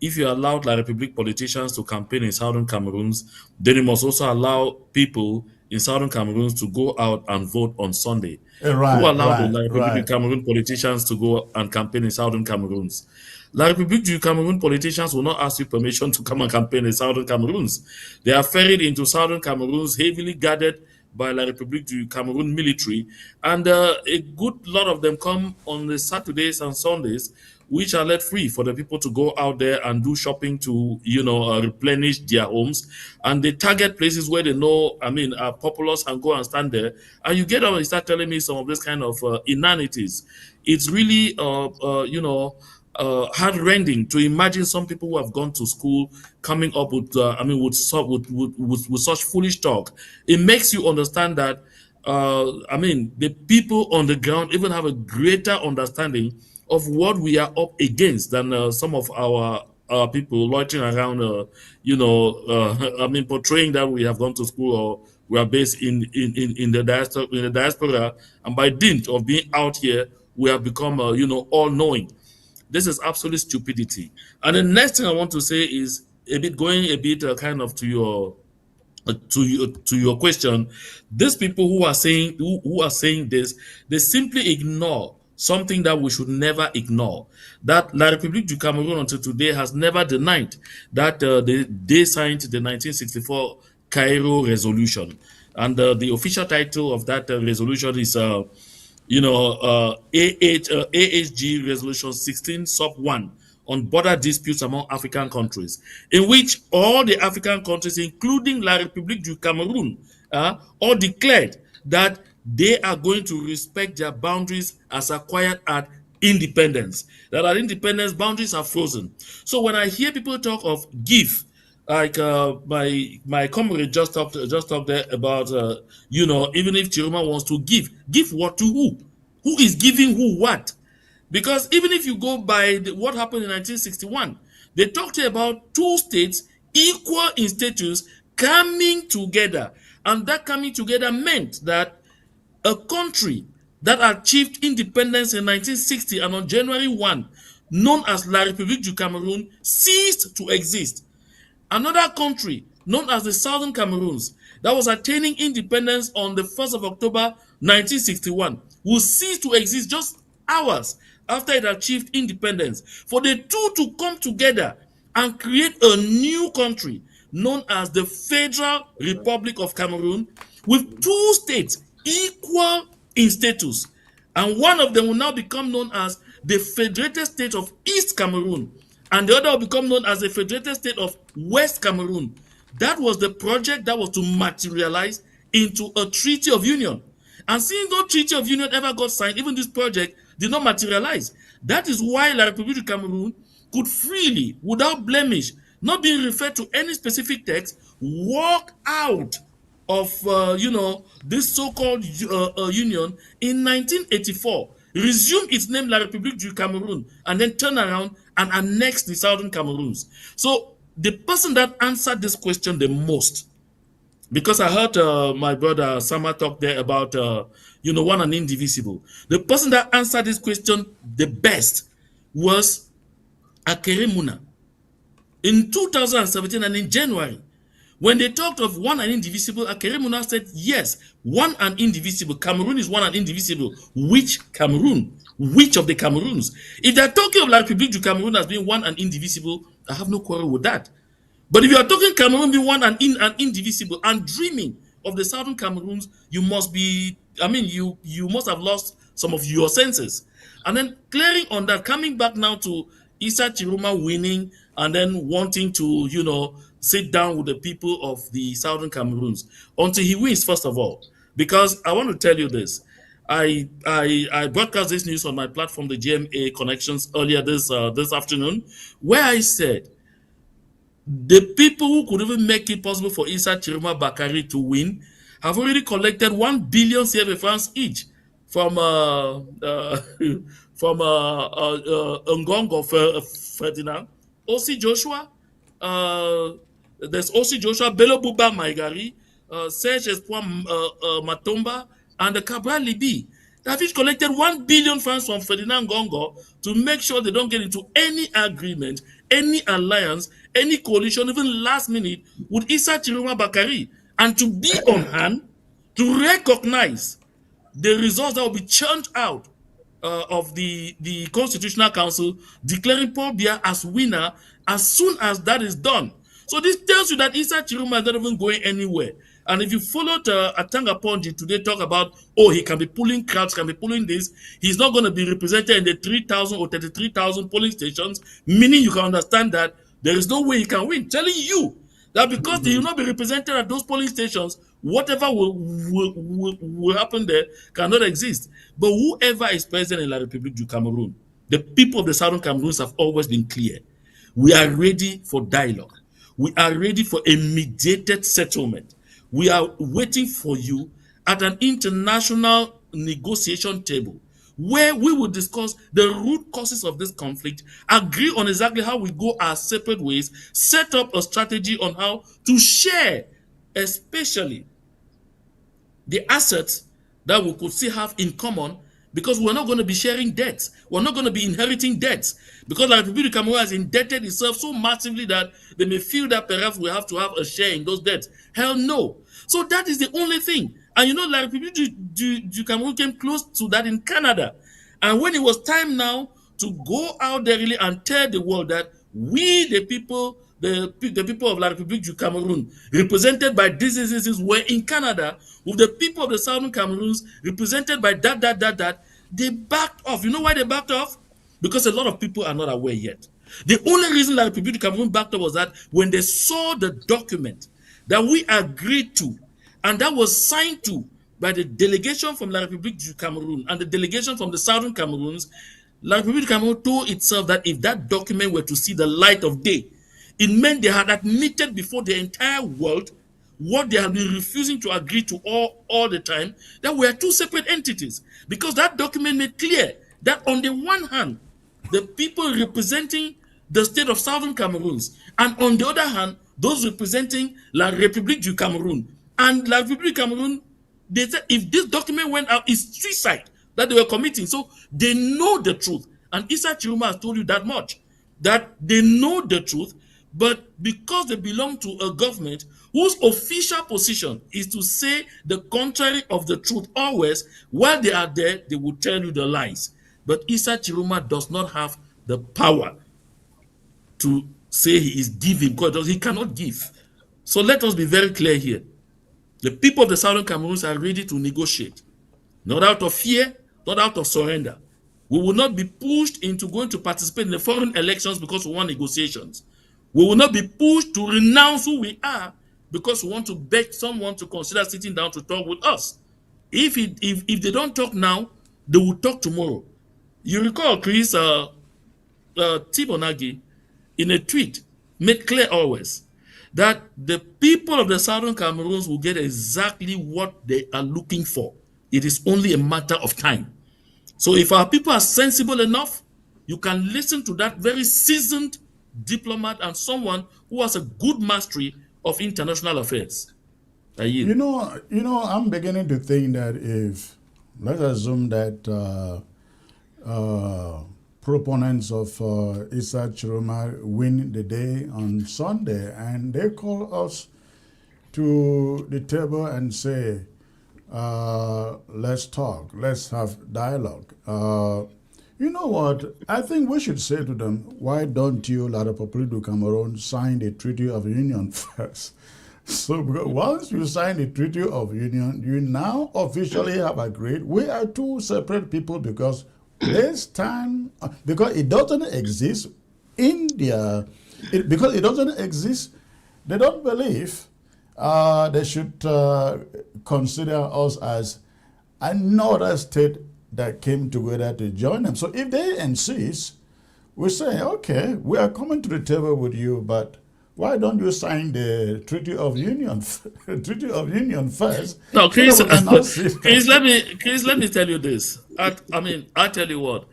if you allowed La République politicians to campaign in southern Cameroon, then you must also allow people in southern Cameroon to go out and vote on Sunday. Who allowed the La République du Right. Cameroon politicians to go and campaign in southern Cameroon? La République du Cameroon politicians will not ask you permission to come and campaign in southern Cameroon. They are ferried into southern Cameroon, heavily guarded by La République du Cameroon military, and a good lot of them come on the Saturdays and Sundays, which are let free for the people to go out there and do shopping to, replenish their homes, and they target places where they know, are populous, and go and stand there. And you get up and start telling me some of this kind of inanities. It's really, heart-rending to imagine some people who have gone to school coming up with, with such foolish talk. It makes you understand that, the people on the ground even have a greater understanding of what we are up against than some of our people loitering around, portraying that we have gone to school or we are based in the diaspora, and by dint of being out here, we have become, all knowing. This is absolute stupidity. And the next thing I want to say is kind of to your question. These people who are saying this, they simply ignore something that we should never ignore. That La République du Cameroun until today has never denied that they signed the 1964 Cairo Resolution, and the official title of that resolution is AHG Resolution 16 Sub 1 on border disputes among African countries, in which all the African countries, including La République du Cameroon, all declared that they are going to respect their boundaries as acquired at independence. That at independence, boundaries are frozen. So when I hear people talk of give, like my comrade just talked there about even if Chiroma wants to give what to who? Who is giving who what? Because even if you go by what happened in 1961, they talked about two states equal in status coming together, and that coming together meant that a country that achieved independence in 1960 and on January 1, known as La République du Cameroun, ceased to exist. Another country known as the Southern Cameroons that was attaining independence on the 1st of October 1961 will cease to exist just hours after it achieved independence. For the two to come together and create a new country known as the Federal Republic of Cameroon with two states equal in status. And one of them will now become known as the Federated State of East Cameroon. and the other will become known as the Federated State of West Cameroon. That was the project that was to materialize into a treaty of union. And since no treaty of union ever got signed, even this project did not materialize. That is why La République du Cameroon could freely, without blemish, not being referred to any specific text, walk out of this so-called union in 1984, resume its name La République du Cameroun, and then turn around and annex the southern Cameroons. So the person that answered this question the most, because I heard my brother Sama talk there about one and indivisible. The person that answered this question the best was Akere Muna in 2017 and in January. When they talked of one and indivisible, Akere Muna said, yes, one and indivisible. Cameroon is one and indivisible. Which Cameroon? Which of the Cameroons? If they're talking of La République du Cameroon as being one and indivisible, I have no quarrel with that. But if you are talking Cameroon being one and indivisible and dreaming of the southern Cameroons, you must be, you must have lost some of your senses. And then clearing on that, coming back now to Issa Chiruma winning and then wanting to, sit down with the people of the southern Cameroons until he wins, first of all. Because I want to tell you this. I broadcast this news on my platform, the GMA Connections, earlier this afternoon, where I said the people who could even make it possible for Issa Chiruma Bakari to win have already collected 1 billion CFA francs each from Ngongo Ferdinand, O.C. Joshua, there's O.C. Joshua, Bello Buba Maigari, Serge Espoir Matomba, and the Cabral Libi. They have each collected 1 billion francs from Ferdinand Ngongo to make sure they don't get into any agreement, any alliance, any coalition, even last minute, with Issa Chiruma Bakari, and to be on hand to recognize the results that will be churned out of the Constitutional Council, declaring Paul Biya as winner as soon as that is done. So this tells you that Issa Chiruma is not even going anywhere. And if you followed Atanga Ponji today talk about, he can be pulling crowds, can be pulling this, he's not going to be represented in the 3,000 or 33,000 polling stations, meaning you can understand that there is no way he can win. Telling you that because they will not be represented at those polling stations, whatever will happen there cannot exist. But whoever is president in La République du Cameroon, the people of the southern Cameroons have always been clear. We are ready for dialogue. We are ready for a mediated settlement. We are waiting for you at an international negotiation table where we will discuss the root causes of this conflict, agree on exactly how we go our separate ways, set up a strategy on how to share, especially the assets that we could still have in common, because we're not going to be sharing debts. We're not going to be inheriting debts, because La République du Cameroon has indebted itself so massively that they may feel that perhaps we have to have a share in those debts. Hell no. So that is the only thing. And La République du Cameroon came close to that in Canada. And when it was time now to go out there really and tell the world that we, the people of La République du Cameroon, represented by these, were in Canada, with the people of the southern Cameroons represented by that, they backed off. You know why they backed off? Because a lot of people are not aware yet. The only reason La République du Cameroon backed off was that when they saw the document that we agreed to, and that was signed to by the delegation from La République du Cameroon and the delegation from the southern Cameroons, La République du Cameroon told itself that if that document were to see the light of day, it meant they had admitted before the entire world what they had been refusing to agree to all the time, that we are two separate entities. Because that document made clear that on the one hand, the people representing the state of southern Cameroons, and on the other hand, those representing La République du Cameroon. And La République du Cameroon, they said if this document went out, it's suicide that they were committing. So they know the truth. And Issa Chiruma has told you that much, that they know the truth, but because they belong to a government whose official position is to say the contrary of the truth always, while they are there, they will tell you the lies. But Issa Chiruma does not have the power to say he is giving, because he cannot give. So let us be very clear here. The people of the southern Cameroons are ready to negotiate, not out of fear, not out of surrender. We will not be pushed into going to participate in the foreign elections because we want negotiations. We will not be pushed to renounce who we are because we want to beg someone to consider sitting down to talk with us. If they don't talk now, they will talk tomorrow. You recall Chris Tibonagi in a tweet made clear always that the people of the Southern Cameroons will get exactly what they are looking for. It is only a matter of time. So if our people are sensible enough, you can listen to that very seasoned diplomat and someone who has a good mastery of international affairs. You know, I'm beginning to think that if, let's assume that proponents of Issa Chiroma win the day on Sunday and they call us to the table and say, let's talk, let's have dialogue. You know what? I think we should say to them, why don't you, La République du Cameroon, sign the Treaty of Union first? So once you sign the Treaty of Union, you now officially have agreed we are two separate people because this time, because it doesn't exist in their, because it doesn't exist, they don't believe they should consider us as another state that came together to join them. So if they insist, we say, okay, we are coming to the table with you, but why don't you sign the Treaty of Union, Treaty of Union first? No, Chris, So Chris, let me tell you this. I tell you what.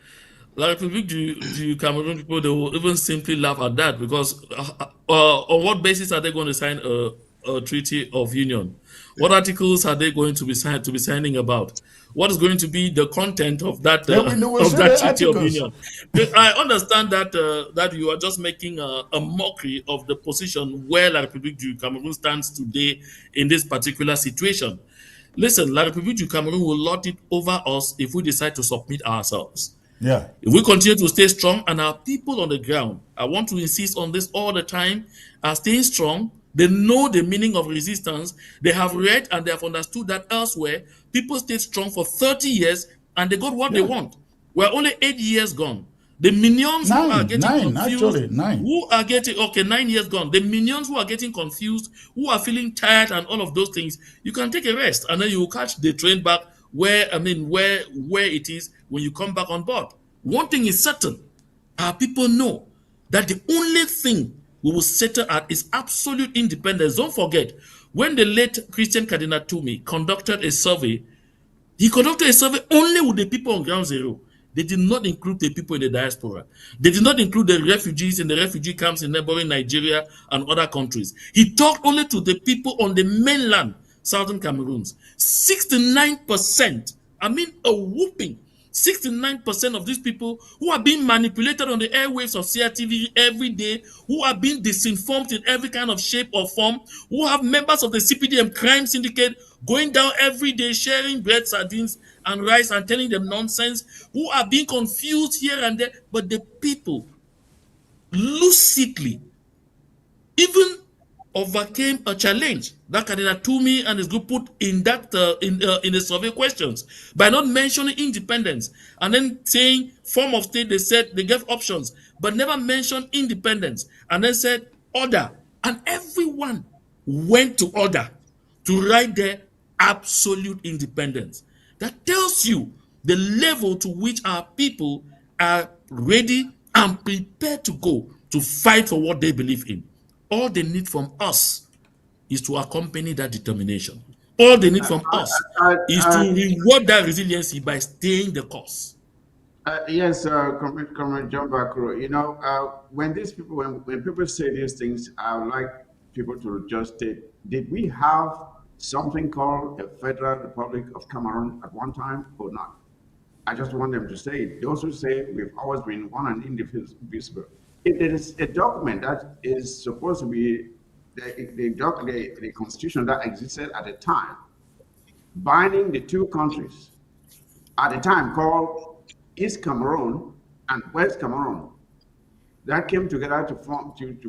Like the Cameroon people, they will even simply laugh at that because on what basis are they going to sign a treaty of union? What articles are they going to be signing about? What is going to be the content of that of that treaty of union? I understand that that you are just making a mockery of the position where La République du Cameroon stands today in this particular situation. Listen, La République du Cameroon will lord it over us if we decide to submit ourselves. Yeah. If we continue to stay strong and our people on the ground, I want to insist on this all the time, are staying strong. They know the meaning of resistance. They have read and they have understood that elsewhere, people stayed strong for 30 years and they got what they want. We're only 8 years gone. The minions who are getting confused, 9 years gone. The minions who are getting confused, who are feeling tired and all of those things, you can take a rest and then you will catch the train back where it is when you come back on board. One thing is certain, our people know that the only thing we will settle at is absolute independence. Don't forget, when the late Christian Cardinal Toomey conducted a survey, he conducted a survey only with the people on ground zero. They did not include the people in the diaspora. They did not include the refugees in the refugee camps in neighboring Nigeria and other countries. He talked only to the people on the mainland, Southern Cameroons. 69%, a whooping 69% of these people who are being manipulated on the airwaves of CRTV every day, who are being disinformed in every kind of shape or form, who have members of the CPDM crime syndicate going down every day, sharing bread, sardines, and rice and telling them nonsense, who are being confused here and there. But the people lucidly even overcame a challenge that Cardinal Toomey and his group put in that in the survey questions by not mentioning independence and then saying form of state. They said they gave options but never mentioned independence and then said order, and everyone went to order to write their absolute independence. That tells you the level to which our people are ready and prepared to go to fight for what they believe in. All they need from us is to accompany that determination. All they need from us is to reward that resiliency by staying the course. Yes, Comrade John Bakro. You know, when these people, when people say these things, I would like people to just state: did we have something called a Federal Republic of Cameroon at one time or not? I just want them to say it. Those who say we've always been one and indivisible. If there is a document that is supposed to be the constitution that existed at the time, binding the two countries at the time called East Cameroon and West Cameroon, that came together to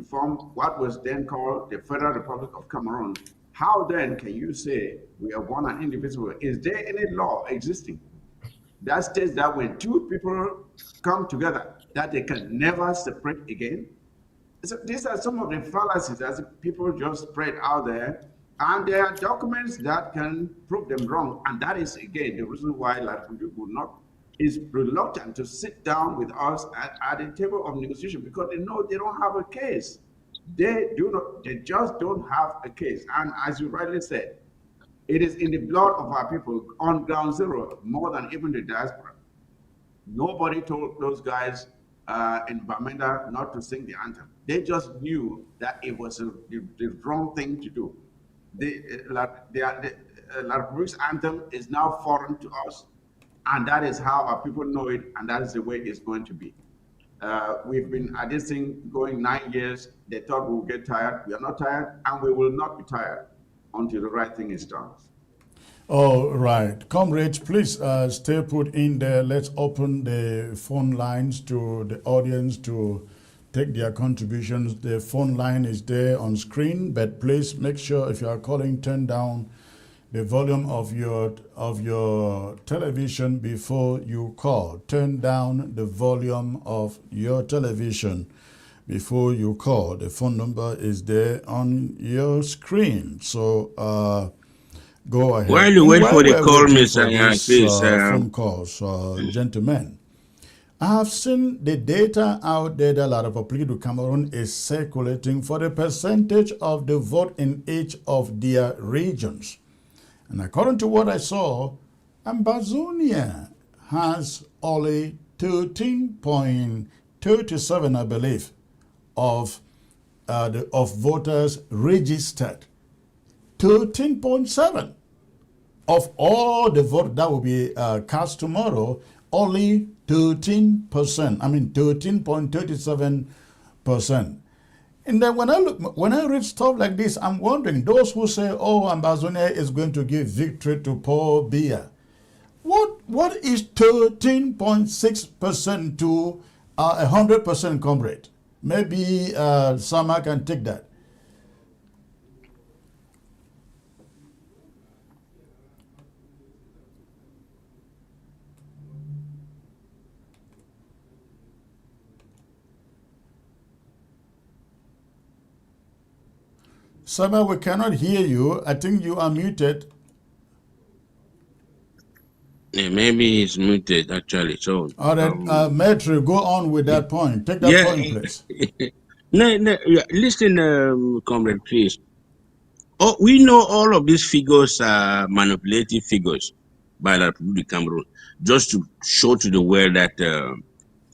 form what was then called the Federal Republic of Cameroon. How then can you say we are one and indivisible? Is there any law existing that states that when two people come together, that they can never separate again. So these are some of the fallacies that people just spread out there, and there are documents that can prove them wrong. And that is again the reason why Latvia would not is reluctant to sit down with us at the table of negotiation, because they know they don't have a case. They just don't have a case. And as you rightly said, it is in the blood of our people on ground zero, more than even the diaspora. Nobody told those guys in Bamenda not to sing the anthem. They just knew that it was the wrong thing to do. The La Republic's anthem is now foreign to us, and that is how our people know it, and that is the way it's going to be. We've been at this thing going 9 years. They thought we would get tired. We are not tired, and we will not be tired until the right thing is done. All right. Comrades, please stay put in there. Let's open the phone lines to the audience to take their contributions. The phone line is there on screen, but please make sure if you are calling, turn down the volume of your television before you call. Turn down the volume of your television before you call. The phone number is there on your screen. So go ahead. While you wait for the call, Mr. Please, phone calls, gentlemen. I have seen the data out there that La République du Cameroon is circulating for the percentage of the vote in each of their regions. And according to what I saw, Ambazonia has only 13.37, I believe, of voters registered. 13.7 of all the vote that will be cast tomorrow, only 13%. I mean 13.37%. And then when I read stuff like this, I'm wondering, those who say, oh, Ambazonia is going to give victory to Paul Biya. What is 13.6% to 100%, comrade? Maybe Sama can take that. Sama, we cannot hear you. I think you are muted. Yeah, maybe he's muted actually. So all right, Maitre, go on with that point. Take that point, please. Listen, comrade, please. Oh, we know all of these figures are manipulative figures by the Republic of Cameroon, just to show to the world that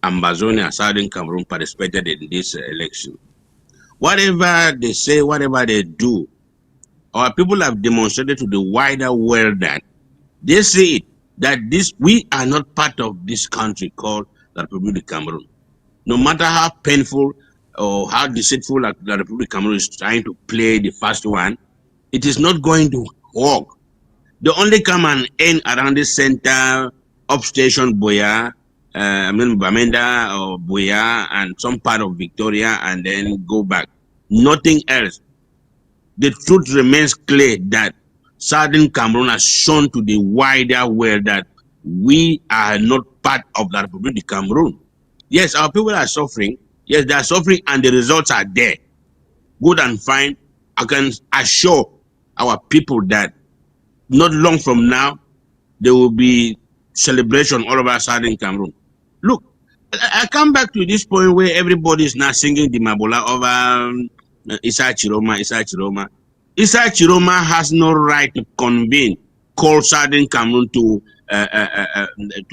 Ambazonia, Southern Cameroon, participated in this election. Whatever they say, whatever they do, our people have demonstrated to the wider world that they see it, that we are not part of this country called the Republic of Cameroon. No matter how painful or how deceitful the Republic of Cameroon is trying to play the first one, it is not going to work. They only come and end around the center, upstation Boya, Bamenda or Boya, and some part of Victoria, and then go back. Nothing else. The truth remains clear that Southern Cameroon has shown to the wider world that we are not part of the Republic of Cameroon. Yes, our people are suffering. Yes, they are suffering, and the results are there. Good and fine. I can assure our people that not long from now, there will be celebration all over Southern Cameroon. Look, I come back to this point where everybody is now singing the Mabola over Issa Chiroma. Issa Chiroma has no right to convene, call Southern Cameroon to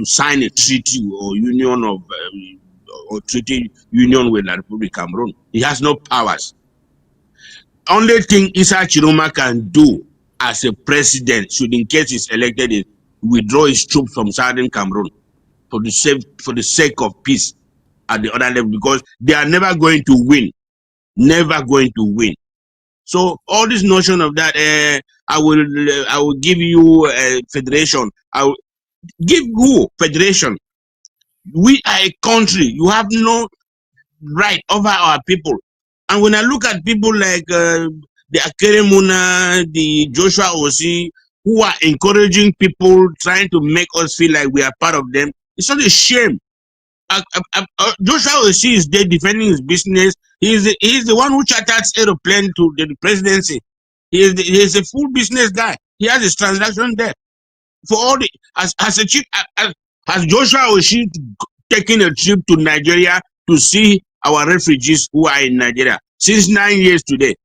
sign a treaty or union of or treaty union with the Republic of Cameroon. He has no powers. Only thing Issa Chiroma can do as a president, should in case he's elected, is withdraw his troops from Southern Cameroon for the sake of peace at the other level, because they are never going to win. Never going to win. So all this notion of that, I will give you a federation. I will give who federation? We are a country. You have no right over our people. And when I look at people like the Akere Muna, the Joshua Osi, who are encouraging people, trying to make us feel like we are part of them. It's not a shame. Joshua Oshie is there defending his business. He's the one who chartered aeroplane to the presidency. He is a full business guy. He has his transaction there. For all the as a chief, has Joshua Oshie taken a trip to Nigeria to see our refugees who are in Nigeria since 9 years today?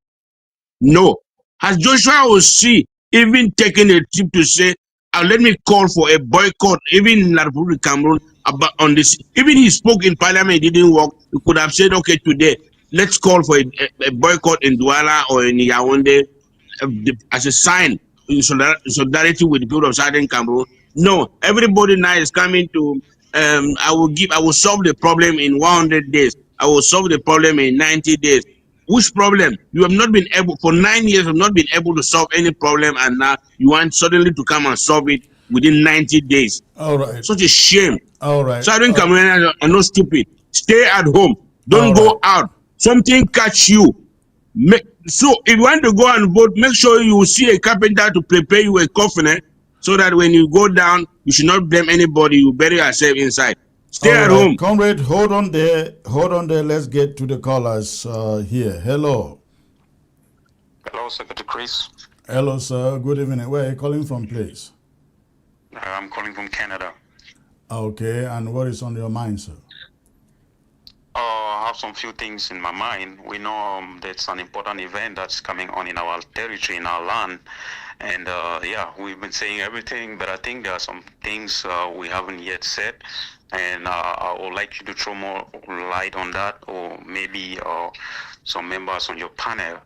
No. Has Joshua Oshie even taken a trip to say, let me call for a boycott, even in the Republic of Cameroon, about on this? Even he spoke in parliament, it didn't work. He could have said, okay, today, let's call for a boycott in Douala or in Yaoundé as a sign in solidarity with the people of Southern Cameroon. No, everybody now is coming to, I will solve the problem in 100 days. I will solve the problem in 90 days. Which problem? You have not been able, for 9 years, have not been able to solve any problem, and now you want suddenly to come and solve it within 90 days. All right. Such a shame. All right. Southern Cameroonians are not stupid. Stay at home. Don't go out. Something catch you. So if you want to go and vote, make sure you see a carpenter to prepare you a coffin, so that when you go down, you should not blame anybody. You bury yourself inside. Stay at home. Comrade, hold on there. Hold on there. Let's get to the callers here. Hello. Hello, Secretary Chris. Hello, sir. Good evening. Where are you calling from, please? I'm calling from Canada. Okay. And what is on your mind, sir? I have some few things in my mind. We know there's an important event that's coming on in our territory, in our land. And yeah, we've been saying everything, but I think there are some things we haven't yet said. And I would like you to throw more light on that, or maybe some members on your panel.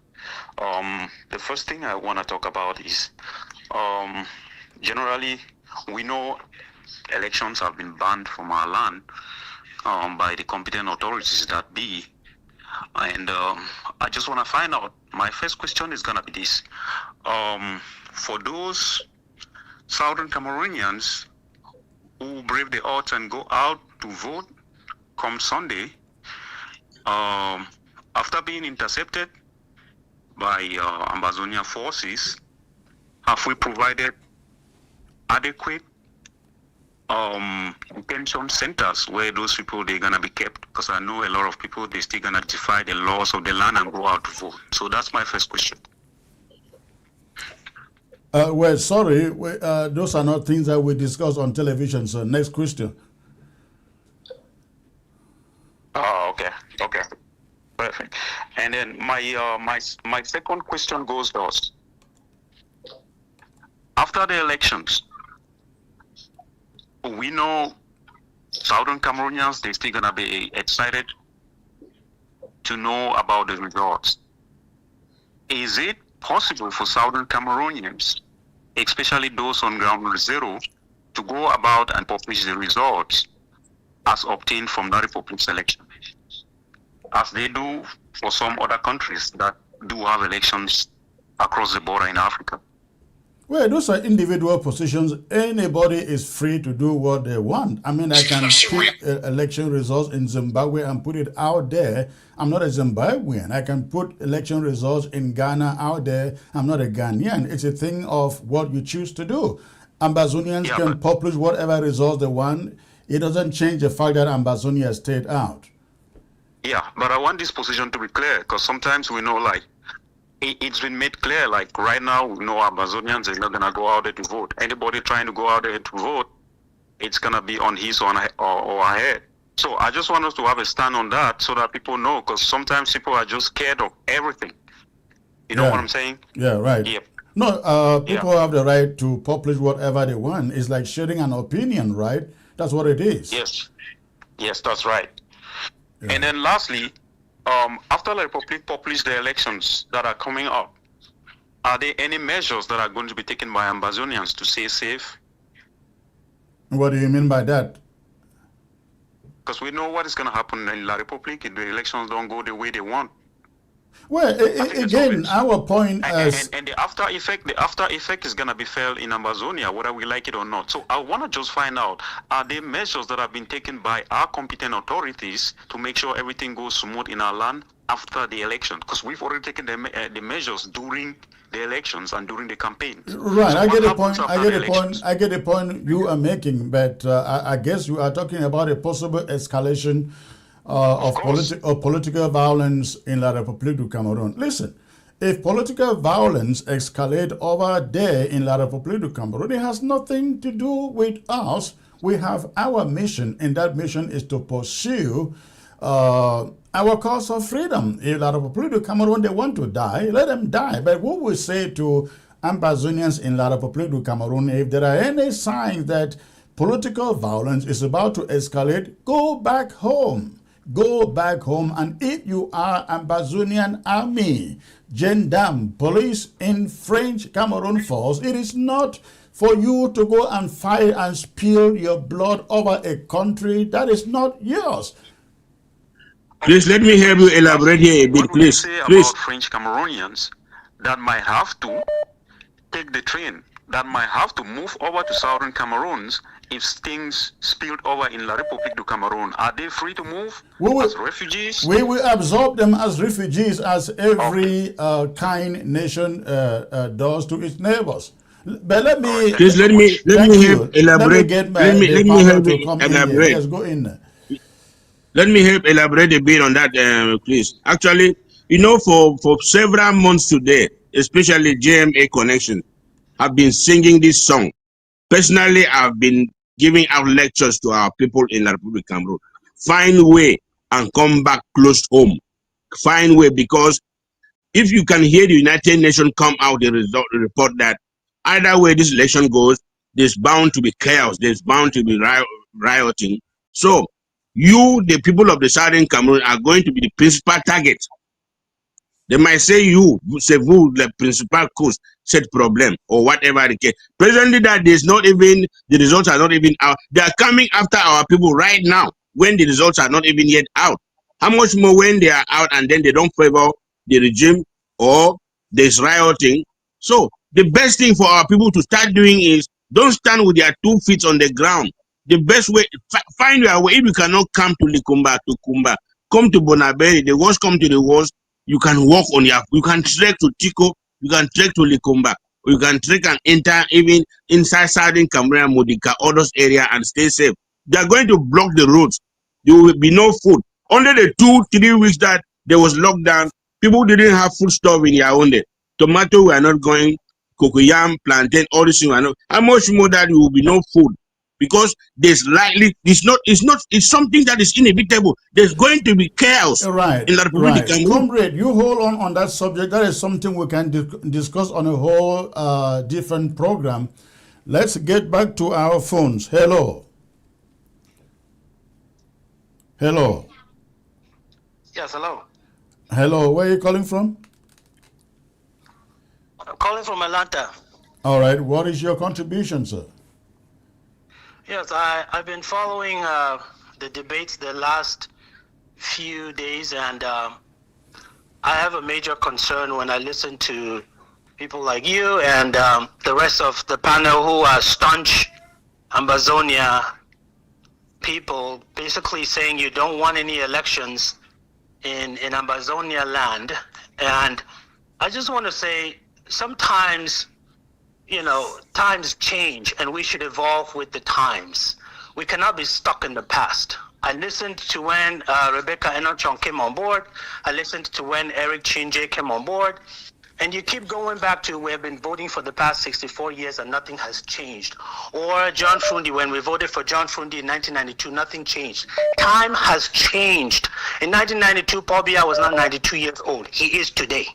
The first thing I want to talk about is generally, we know elections have been banned from our land by the competent authorities that be. And I just want to find out, my first question is going to be this. For those Southern Cameroonians who brave the odds and go out to vote come Sunday, after being intercepted by Ambazonia forces, have we provided adequate detention centers where those people, they're going to be kept? Because I know a lot of people, they're still going to defy the laws of the land and go out to vote. So that's my first question. Well, sorry, those are not things that we discuss on television, sir. Next question. Oh, okay, perfect. And then my second question goes thus: after the elections, we know Southern Cameroonians, they're still gonna be excited to know about the results. Is it possible for Southern Cameroonians, especially those on ground zero, to go about and publish the results as obtained from the Republic's election, as they do for some other countries that do have elections across the border in Africa? Well, those are individual positions. Anybody is free to do what they want. I mean, I can pick election results in Zimbabwe and put it out there. I'm not a Zimbabwean. I can put election results in Ghana out there. I'm not a Ghanaian. It's a thing of what you choose to do. Ambazonians can publish whatever results they want. It doesn't change the fact that Ambazonia stayed out. Yeah, but I want this position to be clear, because sometimes we know, like, it's been made clear, like right now, we know Ambazonians are not going to go out there to vote. Anybody trying to go out there to vote, it's going to be on his or her head. So I just want us to have a stand on that so that people know, because sometimes people are just scared of everything. You know what I'm saying? Yeah, right. Yep. No, people have the right to publish whatever they want. It's like sharing an opinion, right? That's what it is. Yes, that's right. Yeah. And then lastly, after the Republic publish the elections that are coming up, are there any measures that are going to be taken by Ambazonians to stay safe? What do you mean by that? Because we know what is going to happen in La Republic if the elections don't go the way they want. Well, again, our point is... And the after effect is going to be felt in Ambazonia, whether we like it or not. So I want to just find out, are there measures that have been taken by our competent authorities to make sure everything goes smooth in our land after the election? Because we've already taken the measures during the elections and during the campaign. Right, So I what get the happens point. I after get the the point. elections? I get the point you are making, but I guess you are talking about a possible escalation Of course. of political violence in La République du Cameroon. Listen, if political violence escalate over there in La République du Cameroon, it has nothing to do with us. We have our mission, and that mission is to pursue our cause of freedom. If La République du Cameroon, they want to die, let them die. But what we say to Ambazonians in La République du Cameroon, if there are any signs that political violence is about to escalate, go back home. Go back home, and if you are Ambazonian army, gendarme, police in French Cameroon force, it is not for you to go and fight and spill your blood over a country that is not yours. Please let me help you elaborate here a bit, What would you please. say Please. about French Cameroonians that might have to take the train, that might have to move over to southern Cameroons if things spilled over in La République du Cameroon? Are they free to move as refugees? We will absorb them as refugees, as every kind nation does to its neighbors. But let me Please let me help elaborate. Let me get Let the me panel help to you come in here. elaborate. Yes, go in. Let me help elaborate a bit on that, please. Actually, you know, for several months today, especially JMA Connection, have been singing this song. Personally, I've been giving out lectures to our people in La Republic of Cameroon. Find way and come back close home. Find way, because if you can hear the United Nations come out the report that either way this election goes, there's bound to be chaos, there's bound to be rioting. So you, the people of the Southern Cameroon, are going to be the principal target. They might say c'est vous the principal cause, cette problem, or whatever the case. Presently, that there's not even, the results are not even out. They are coming after our people right now when the results are not even yet out. How much more when they are out and then they don't favor the regime or there's rioting? So the best thing for our people to start doing is don't stand with their 2 feet on the ground. The best way, find your way. If you cannot come to Likumba, to Kumba, come to Bonaberi, the worst come to the worst, you can walk on your, you can trek to Tico, you can trek to Likumba, you can trek and enter even inside Southern Cameroon, Modica, all those areas and stay safe. They are going to block the roads. There will be no food. Only the 2-3 weeks that there was lockdown, people didn't have food stuff in Yaoundé. Tomato were not going, cocoyam, plantain, all this thing were not. How much more that there will be no food? Because there's likely, it's something that is inevitable. There's going to be chaos. Right, In La Republic of Cameroon. Comrade, you hold on that subject. That is something we can discuss on a whole different program. Let's get back to our phones. Hello. Hello. Yes, hello. Hello, where are you calling from? I'm calling from Atlanta. All right, what is your contribution, sir? Yes, I've been following the debates the last few days, and I have a major concern when I listen to people like you and the rest of the panel who are staunch Ambazonia people, basically saying you don't want any elections in Ambazonia land. And I just want to say, sometimes, you know, times change and we should evolve with the times. We cannot be stuck in the past. I listened to when Rebecca Enochon came on board. I listened to when Eric Chinje came on board. And you keep going back to, we have been voting for the past 64 years and nothing has changed. Or John Frundi, when we voted for John Frundi in 1992, nothing changed. Time has changed. In 1992, Paul Biya was not 92 years old. He is today.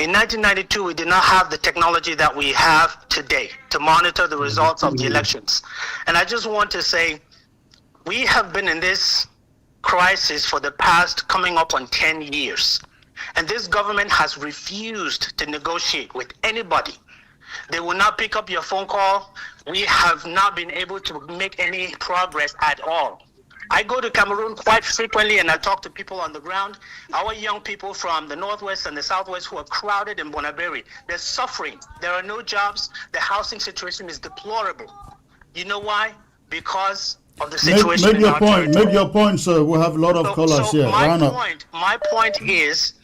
In 1992, we did not have the technology that we have today to monitor the results of the elections. And I just want to say, we have been in this crisis for the past coming up on 10 years. And this government has refused to negotiate with anybody. They will not pick up your phone call. We have not been able to make any progress at all. I go to Cameroon quite frequently and I talk to people on the ground. Our young people from the Northwest and the Southwest who are crowded in Bonaberi, they're suffering. There are no jobs. The housing situation is deplorable. You know why? Because of the situation Make your point. Make your point, sir. We have a lot of callers here. My point is,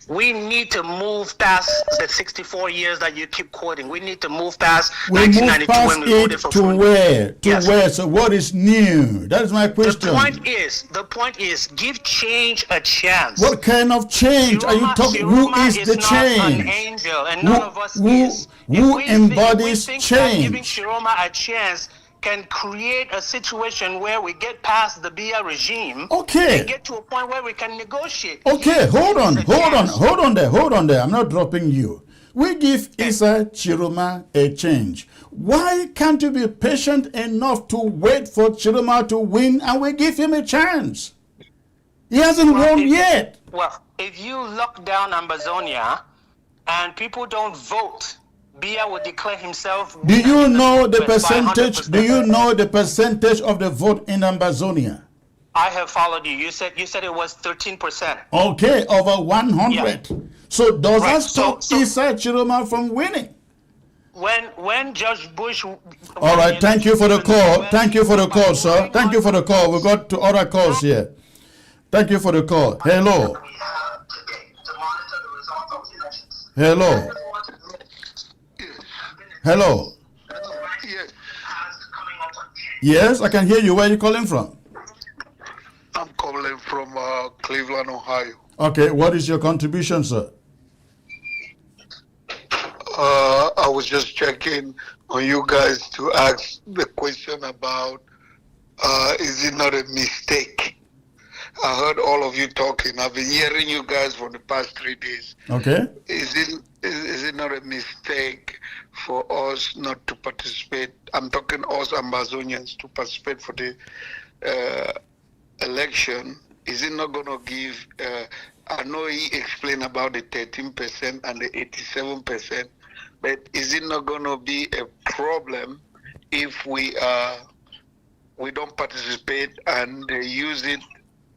we need to move past the 64 years that you keep quoting. We need to move past We move 1992 past when we voted it for to freedom. where? To Yes. where? So what is new? That is my question. The point is, give change a chance. What kind of change are you talking? Who is the not change? an angel, and none of us Who is. who If embodies we think that giving change? Chiroma a chance can create a situation where we get past the Biya regime Okay. and get to a point where we can negotiate. Okay, Give hold on, things a chance. hold on there. I'm not dropping you. We give Issa Chiroma a change. Why can't you be patient enough to wait for Chiroma to win and we give him a chance? He hasn't won yet. Well, if you lock down Ambazonia and people don't vote, Biya will declare himself. Do you know the by percentage? 100%. Do you know the percentage of the vote in Ambazonia? I have followed you. You said it was 13%. Okay, over 100. So does that stop So- Issa Chiroma from winning? When Judge Bush. All right, thank you for the call. Thank you for the call, sir. Thank you for the call. We got to other calls here. Thank you for the call. Hello. Hello. Hello. Yes, I can hear you. Where are you calling from? I'm calling from Cleveland, Ohio. Okay, what is your contribution, sir? I was just checking on you guys to ask the question about is it not a mistake? I heard all of you talking. I've been hearing you guys for the past 3 days. Okay. Is it not a mistake for us not to participate? I'm talking us Ambazonians to participate for the election. Is it not going to give? I know he explained about the 13% and the 87%, but is it not going to be a problem if we don't participate and they use it?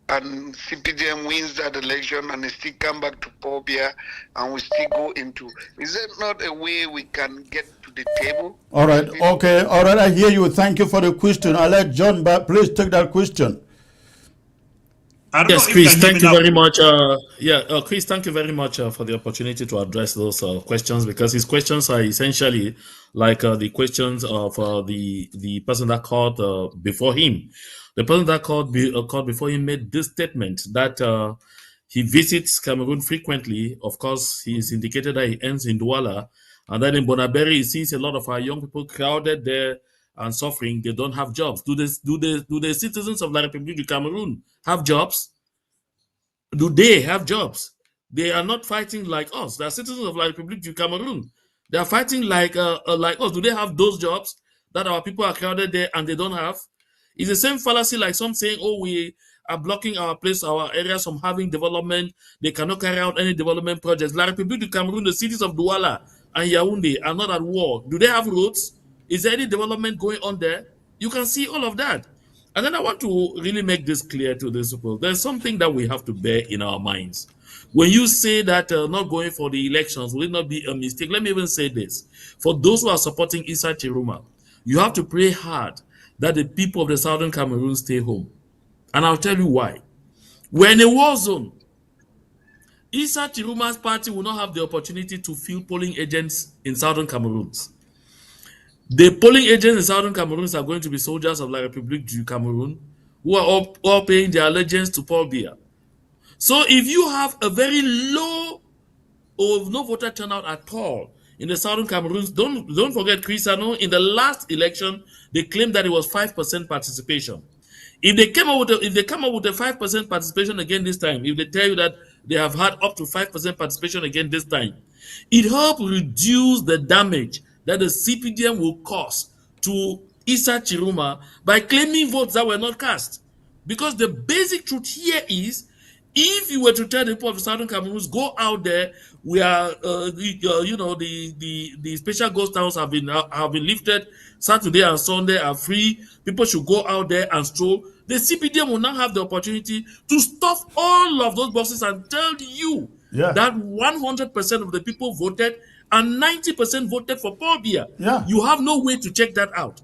And CPDM wins that election and they still come back to Pobia and we still go into. Is that not a way we can get to the table? All right. Okay. All right. I hear you. Thank you for the question. I'll let John back. Please take that question. Yes, Chris, thank you very much. Chris, thank you very much for the opportunity to address those questions, because his questions are essentially like the questions of the person that called before him. The person that called before him made this statement that he visits Cameroon frequently. Of course, he's indicated that he ends in Douala, and then in Bonaberi he sees a lot of our young people crowded there and suffering. They don't have jobs. Do the citizens of La République du Cameroon have jobs? Do they have jobs? They are not fighting like us. They are citizens of La République du Cameroon. They are fighting like us. Do they have those jobs that our people are crowded there and they don't have? It's the same fallacy like some saying, oh, we are blocking our areas from having development. They cannot carry out any development projects. La République du Cameroon, the cities of Douala and Yaoundé are not at war. Do they have roads? Is there any development going on there? You can see all of that. And then I want to really make this clear to these people. There's something that we have to bear in our minds. When you say that not going for the elections will it not be a mistake, let me even say this. For those who are supporting Issa Chiroma, you have to pray hard that the people of the southern Cameroon stay home. And I'll tell you why. We're in a war zone. Issa Chiroma's party will not have the opportunity to fill polling agents in southern Cameroon. The polling agents in southern Cameroon are going to be soldiers of La République du Cameroon who are all paying their allegiance to Paul Biya. So if you have a very low or no voter turnout at all in the southern Cameroon, don't forget, Chris, I know in the last election they claimed that it was 5% participation. If they come up with a 5% participation again this time, if they tell you that they have had up to 5% participation again this time, it helps reduce the damage that the CPDM will cause to Issa Chiroma by claiming votes that were not cast. Because the basic truth here is, if you were to tell the people of Southern Cameroon, go out there, we are, the special ghost towns have been lifted. Saturday and Sunday are free. People should go out there and stroll. The CPDM will now have the opportunity to stuff all of those boxes and tell you that 100% of the people voted and 90% voted for Paul Biya. Yeah. You have no way to check that out.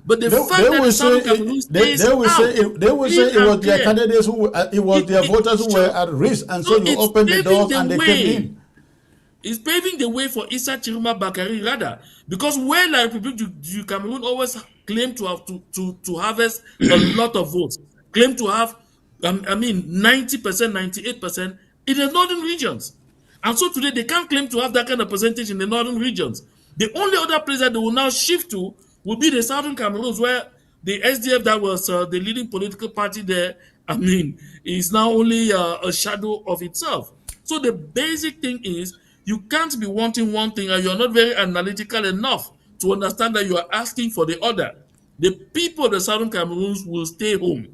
But the fact that the Southern Cameroon stays they will out, say it was their candidates who it was their voters who were at risk, and so you opened the doors and they came in. It's paving the way for Issa Chiruma Bakari rather, because where La République du Cameroon always claim to have to harvest a lot of votes, claim to have 90%, 98% in the northern regions. And so today they can't claim to have that kind of percentage in the northern regions. The only other place that they will now shift to will be the southern Cameroons, where the SDF that was the leading political party there, is now only a shadow of itself. So the basic thing is, you can't be wanting one thing and you're not very analytical enough to understand that you are asking for the other. The people of the Southern Cameroons will stay home.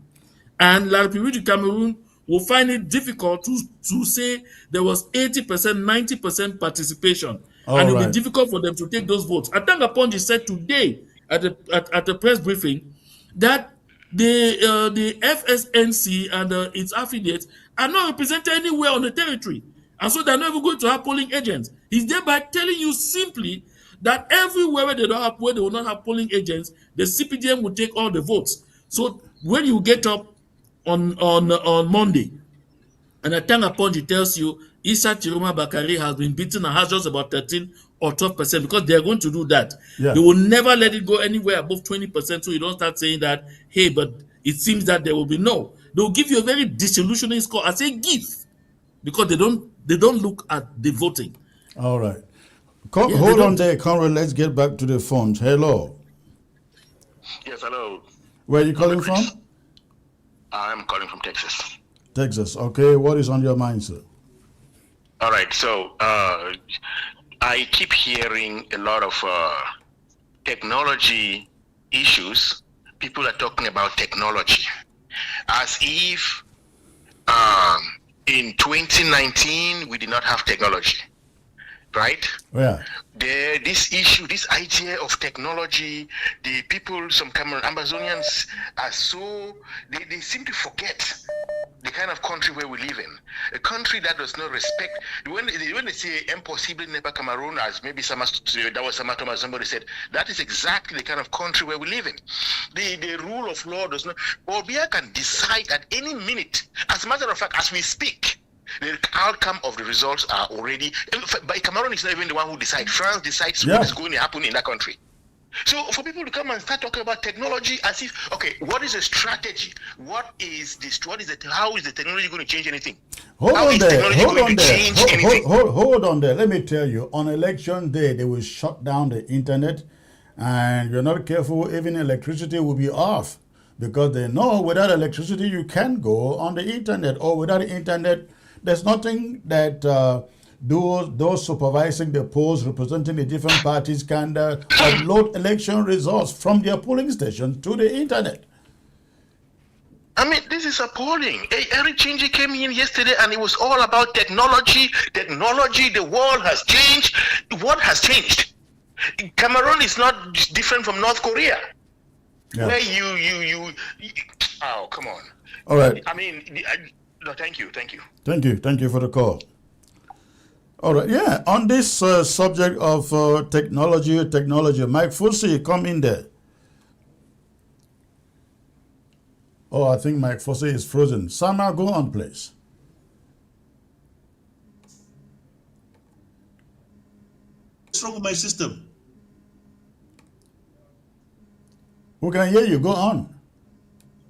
And La République du Cameroon will find it difficult to say there was 80%, 90% participation. And it will be difficult for them to take those votes. Atanga Ponji said today at the press briefing that the FSNC and its affiliates are not represented anywhere on the territory. And so they're not even going to have polling agents. He's thereby telling you simply that everywhere where they will not have polling agents, the CPDM will take all the votes. So when you get up on Monday, and Atanga Ponji tells you Issa Chiruma Bakari has been beaten and has just about 13 or 12%, because they're going to do that. Yeah. They will never let it go anywhere above 20%, so you don't start saying that, hey, but it seems that there will be no. They'll give you a very disillusioning score as a gift, because they don't look at the voting. All right. Hold on there, Conrad. Let's get back to the phones. Hello. Yes, hello. Where are you calling from? I'm calling from Texas. Texas. Okay. What is on your mind, sir? All right. So I keep hearing a lot of technology issues. People are talking about technology as if in 2019 we did not have technology. Right? Yeah. This issue, this idea of technology, the people, some Cameroon Ambazonians are so, they seem to forget the kind of country where we live in. A country that does not respect, when they say impossible never Cameroon, as maybe that was Samatoma, somebody said, that is exactly the kind of country where we live in. The rule of law does not, Obia can decide at any minute. As a matter of fact, as we speak, the outcome of the results are already, but Cameroon is not even the one who decides. France decides what is going to happen in that country. So for people to come and start talking about technology as if, okay, what is the strategy? How is the technology going to change anything? Hold on there. Let me tell you, on election day, they will shut down the internet, and you're not careful, even electricity will be off, because they know without electricity, you can't go on the internet, or without the internet, there's nothing that those supervising the polls, representing the different parties, can upload election results from their polling stations to the internet. I mean, this is appalling. Eric Chinji came in yesterday and it was all about technology. Technology, the world has changed. What has changed? Cameroon is not different from North Korea. Yeah. Where you oh, come on. All right. I mean, no, thank you. Thank you for the call. All right, yeah, on this subject of technology, Mike Fossey, come in there. Oh, I think Mike Fossey is frozen. Sama, go on, please. What's wrong with my system? Who can hear you? Go on.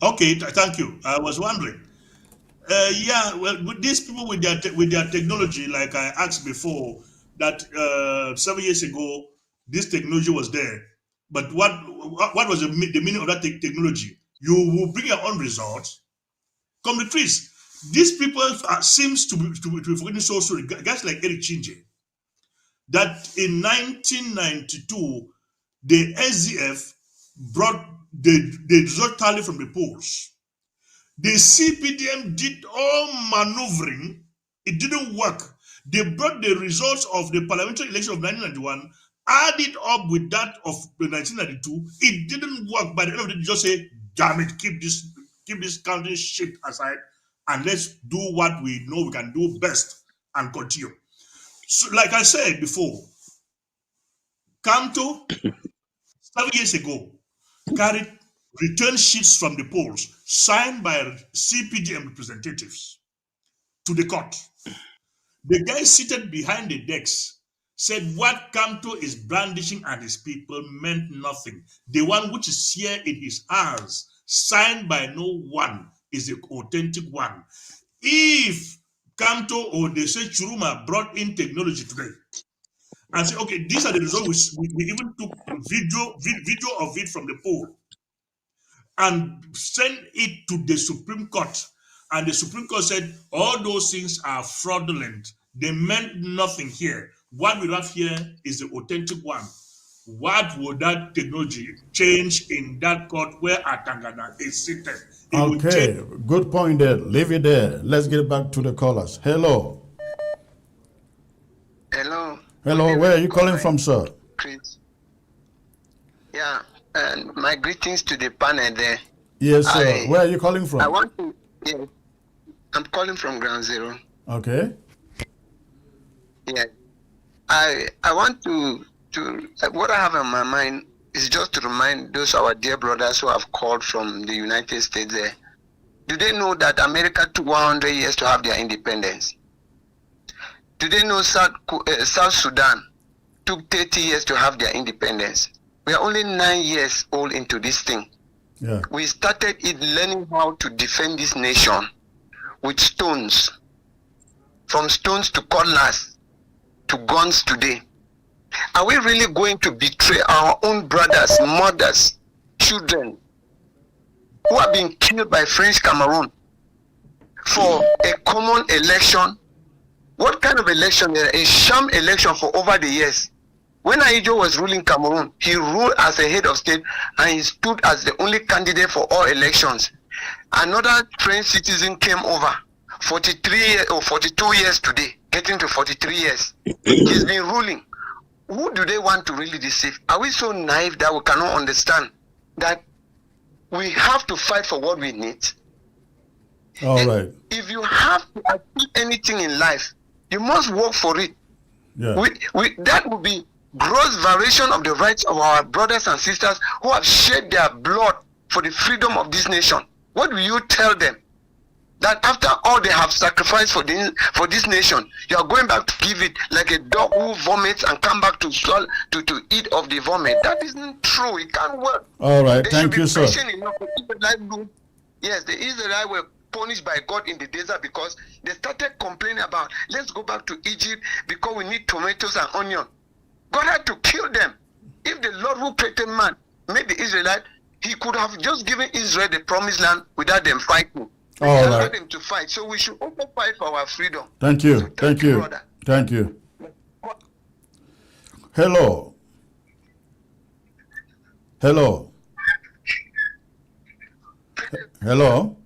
Okay, thank you. I was wondering. Yeah, well, with these people with their technology, like I asked before, that 7 years ago this technology was there, but what was the meaning of that technology? You will bring your own results. Come the trees. These people seems to be forgetting so sorry. Guys like Eric Chinji, that in 1992 the SDF brought the result tally from the polls. The CPDM did all maneuvering. It didn't work. They brought the results of the parliamentary election of 1991, added up with that of 1992. It didn't work. By the end of the day, just say, damn it, keep this county shit aside, and let's do what we know we can do best and continue. So, like I said before, Kamto, 7 years ago, carried return sheets from the polls signed by CPDM representatives to the court. The guy seated behind the desk said what Kamto is brandishing at his people meant nothing. The one which is here in his hands, signed by no one, is the authentic one. If Kamto or they say Churuma brought in technology today and say, okay, these are the results, we even took video of it from the poll and sent it to the Supreme Court. And the Supreme Court said, all those things are fraudulent. They meant nothing here. What we have here is the authentic one. What would that technology change in that court where Atangana is seated? Okay, good point there. Leave it there. Let's get back to the callers. Hello. Hello. Hello, where are you calling from, sir? Chris. Yeah, and my greetings to the panel there. Yes, sir. Where are you calling from? I want to, yeah, I'm calling from Ground Zero. Okay. Yeah, I want to what I have in my mind is just to remind those our dear brothers who have called from the United States there. Do they know that America took 100 years to have their independence? Do they know South Sudan took 30 years to have their independence? We are only 9 years old into this thing. Yeah. We started it learning how to defend this nation with stones, from stones to cutlass to guns today. Are we really going to betray our own brothers, mothers, children who have been killed by French Cameroon for a common election? What kind of election? A sham election for over the years. When Aijo was ruling Cameroon, he ruled as a head of state and he stood as the only candidate for all elections. Another French citizen came over, 43 years or 42 years today, getting to 43 years. He's been ruling. Who do they want to really deceive? Are we so naive that we cannot understand that we have to fight for what we need? All right. If you have to achieve anything in life, you must work for it. Yeah. That would be gross violation of the rights of our brothers and sisters who have shed their blood for the freedom of this nation. What will you tell them? That after all they have sacrificed for this nation, you are going back to give it like a dog who vomits and come back to eat of the vomit. That isn't true. It can't work. All right. Thank you, sir. Yes, the Israelites were punished by God in the desert because they started complaining about, let's go back to Egypt because we need tomatoes and onion. God had to kill them. If the Lord who created man made the Israelites, he could have just given Israel the promised land without them fighting. All right. Them to fight. So we should also fight for our freedom. Thank you. So thank you. Brother. Thank you. Hello. Hello. Hello.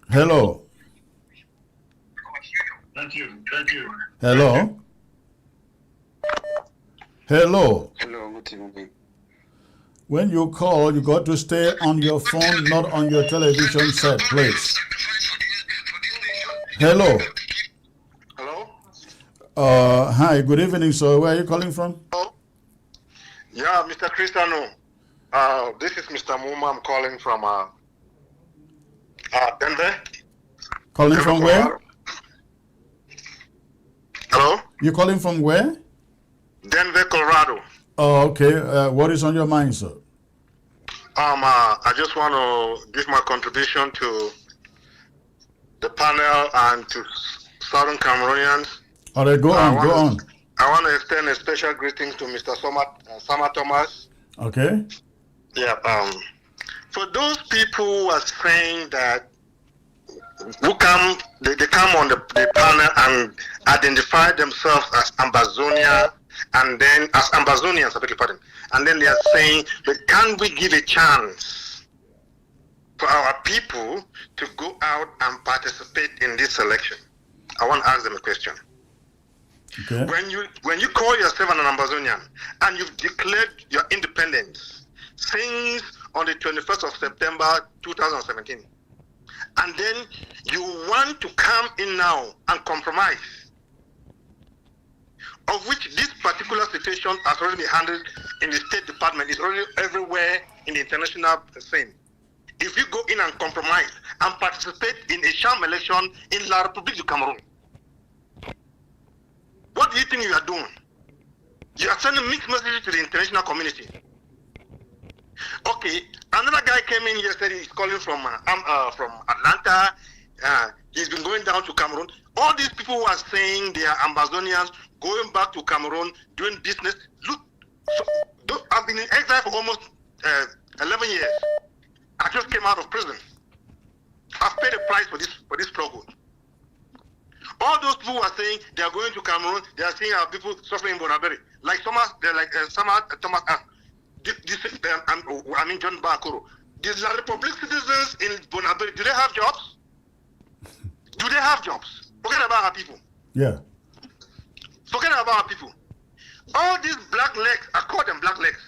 Hello. Thank you. Thank you. Hello. Hello. Hello, good evening. When you call, you got to stay on your phone, not on your television set, please. Hello. Hello. Hi, good evening, sir. Where are you calling from? Hello. Yeah, Mr. Cristiano. This is Mr. Muma. I'm calling from Denver. Calling Denver, from where? Colorado. Hello? You calling from where? Denver, Colorado. Oh, okay. What is on your mind, sir? I just want to give my contribution to the panel and to Southern Cameroonians. All right, go on. I want to extend a special greeting to Mr. Sama Thomas. Okay. Yeah. For those people who are saying that they come on the panel and identify themselves as Ambazonia, and then as Ambazonians, I beg your pardon, and then they are saying, but can we give a chance for our people to go out and participate in this election? I want to ask them a question. Okay. When you call yourself an Ambazonian and you've declared your independence since on the 21st of September 2017, and then you want to come in now and compromise, of which this particular situation nation has already been handled in the State Department. It's already everywhere in the international scene. If you go in and compromise and participate in a sham election in La République du Cameroon, what do you think you are doing? You are sending mixed messages to the international community. Okay, another guy came in yesterday. He's calling from Atlanta. He's been going down to Cameroon. All these people who are saying they are Ambazonians going back to Cameroon doing business. Look, I've been in exile for almost 11 years. I just came out of prison. I've paid a price for this struggle. All those people who are saying they are going to Cameroon, they are seeing our people suffering in Bonaberi. Like Thomas, they're like Thomas. John Bakoro. The La Republic citizens in Bonaberi, do they have jobs? Do they have jobs? Forget about our people. Yeah. Forget about our people. All these black legs, I call them black legs.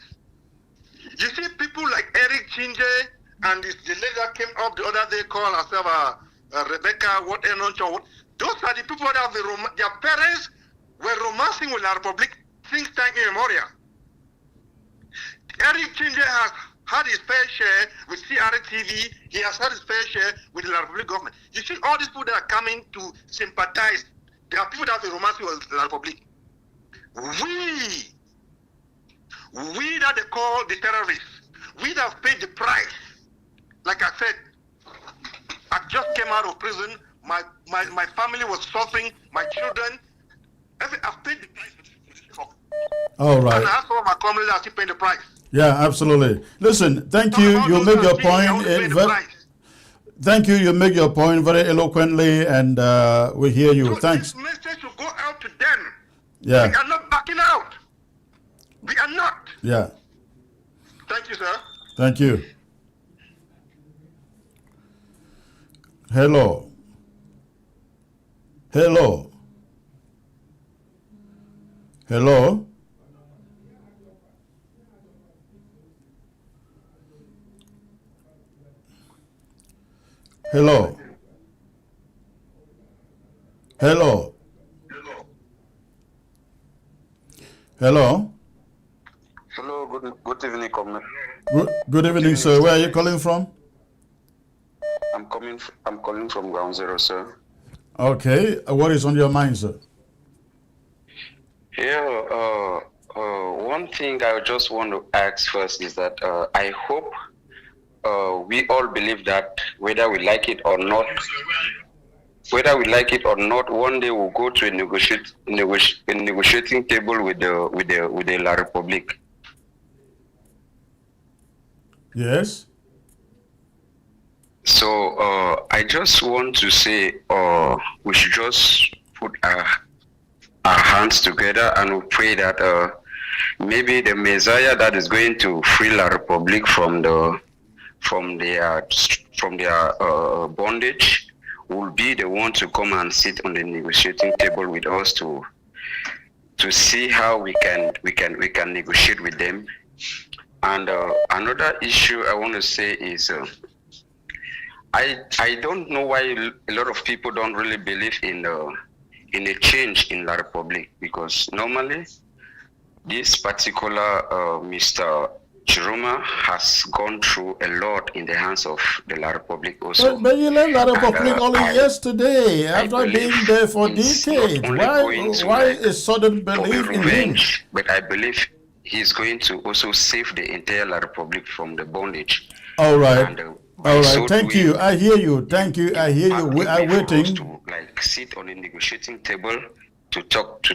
You see people like Eric Chinje and the lady that came up the other day called herself Rebecca, those are the people that their parents were romancing with La Republic since time immemorial. Eric Chinje has had his fair share with CRTV. He has had his fair share with the La Republic government. You see all these people that are coming to sympathize. There are people that have been romancing with La Republic. We that they call the terrorists, we that have paid the price. Like I said, I just came out of prison. My family was suffering. My children. I've paid the price for this. All right. And I asked for my comrades are still paying the price. Yeah, absolutely. Listen, thank you. You make your point. Thank you. You make your point very eloquently, and we hear you. So Thanks. this message should go out to them. Yeah. We are not backing out. We are not. Yeah. Thank you, sir. Thank you. Hello. Hello. Hello. Hello. Hello. Hello. Hello, good evening, Comrade. Good evening, sir. Where are you calling from? I'm calling from Ground Zero, sir. Okay. What is on your mind, sir? Yeah, one thing I just want to ask first is that I hope we all believe that whether we like it or not, one day we'll go to a negotiating table with the La Republic. Yes. So I just want to say we should just put our hands together and we pray that maybe the Messiah that is going to free La Republic from their bondage will be the one to come and sit on the negotiating table with us to see how we can negotiate with them. And another issue I want to say is I don't know why a lot of people don't really believe in a change in La Republic, because normally this particular Mr. Chiroma has gone through a lot in the hands of the La Republic also. But you left La Republic only yesterday after being there for decades. Why a sudden belief in him? But I believe he's going to also save the entire La Republic from the bondage. All right. And, all right. Thank you. I hear you. Thank you. I hear you. We are waiting. To sit on a negotiating table to talk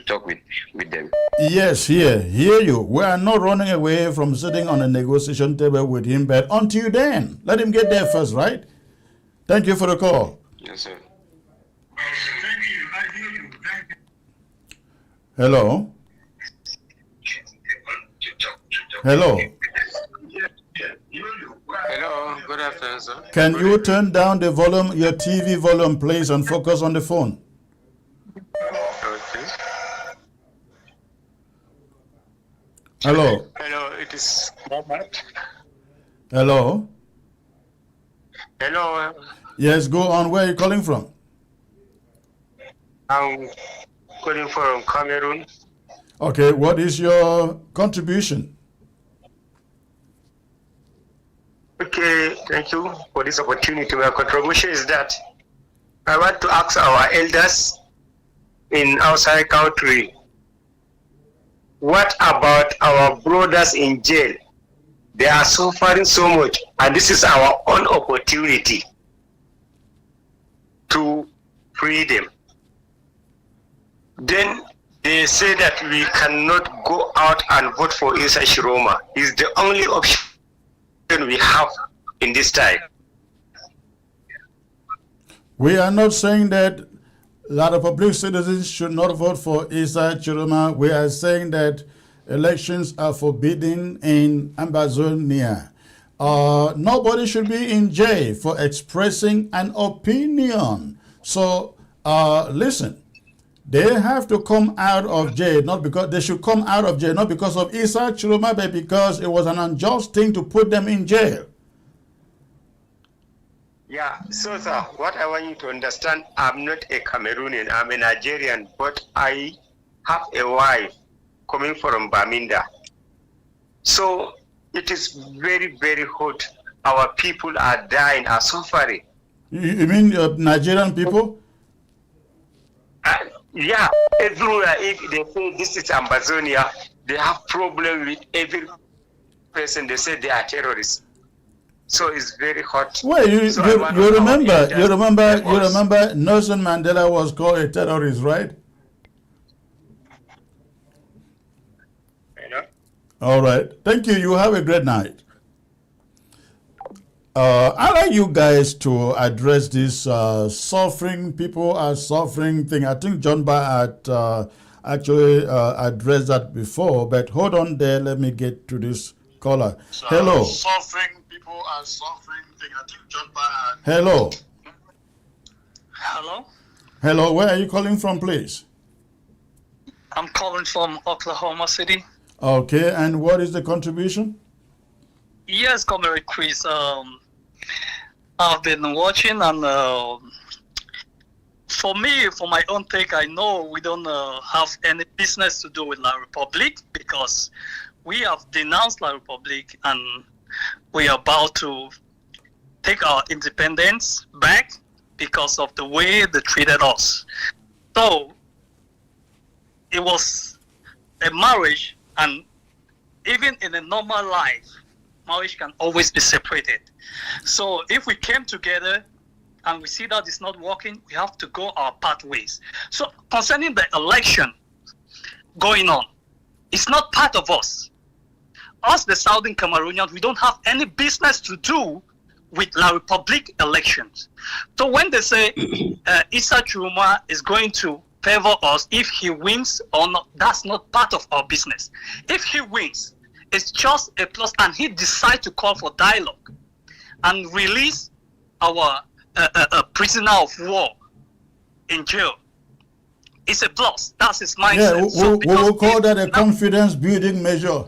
with them. Yes, hear you. We are not running away from sitting on a negotiation table with him, but until then, let him get there first, right? Thank you for the call. Yes, sir. Thank you. I hear you. Thank you. Hello. Hello. Hello, good afternoon, sir. Can you turn down the volume, your TV volume, please, and focus on the phone? Okay. Hello. Hello, it is Mohammed. Hello. Hello. Yes, go on. Where are you calling from? I'm calling from Cameroon. Okay, what is your contribution? Okay, thank you for this opportunity. My contribution is that I want to ask our elders in outside country, what about our brothers in jail? They are suffering so much, and this is our own opportunity to free them. Then they say that we cannot go out and vote for Isa Shiroma. It's the only option we have in this time. We are not saying that a lot of public citizens should not vote for Isa Chiroma. We are saying that elections are forbidden in Ambazonia. Nobody should be in jail for expressing an opinion. So, listen, they have to come out of jail, not because they should come out of jail, not because of Isa Chiroma, but because it was an unjust thing to put them in jail. Yeah, so sir, what I want you to understand, I'm not a Cameroonian, I'm a Nigerian, but I have a wife coming from Baminda. So it is very, very hot. Our people are dying, are suffering. You mean Nigerian people? Yeah, everywhere. If they say this is Ambazonia, they have problem with every person. They say they are terrorists. So it's very hot. Well, you remember Nelson Mandela was called a terrorist, right? All right. Thank you. You have a great night. I'd like you guys to address this suffering, people are suffering thing. I think John Barr had actually addressed that before, but hold on there. Let me get to this caller. Hello. Suffering, people are suffering thing. I think John Barr had. Hello. Hello. Hello. Where are you calling from, please? I'm calling from Oklahoma City. Okay. And what is the contribution? Yes, Comrade Chris. I've been watching, and for me, for my own take, I know we don't have any business to do with La Republique because we have denounced La Republique and we are about to take our independence back because of the way they treated us. So it was a marriage, and even in a normal life, marriage can always be separated. So if we came together and we see that it's not working, we have to go our pathways. So concerning the election going on, it's not part of us. Us, the Southern Cameroonians, we don't have any business to do with La Republique elections. So when they say Issa Chuma is going to favor us if he wins or not, that's not part of our business. If he wins, it's just a plus, and he decides to call for dialogue and release our prisoner of war in jail. It's a plus. That's his mindset. Yeah, we will call that a confidence building measure.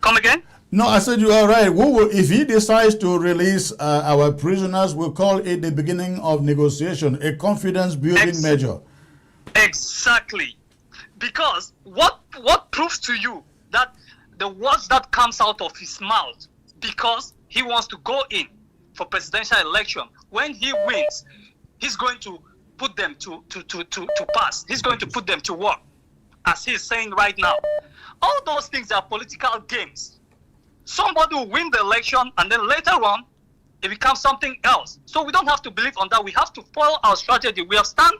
Come again? No, I said you are right. We will, if he decides to release our prisoners, we'll call it the beginning of negotiation, a confidence building measure. Exactly. Because what proves to you that the words that comes out of his mouth, because he wants to go in for presidential election, when he wins, he's going to put them to pass. He's going to put them to work, as he's saying right now. All those things are political games. Somebody will win the election, and then later on, it becomes something else. So we don't have to believe on that. We have to follow our strategy. We have stand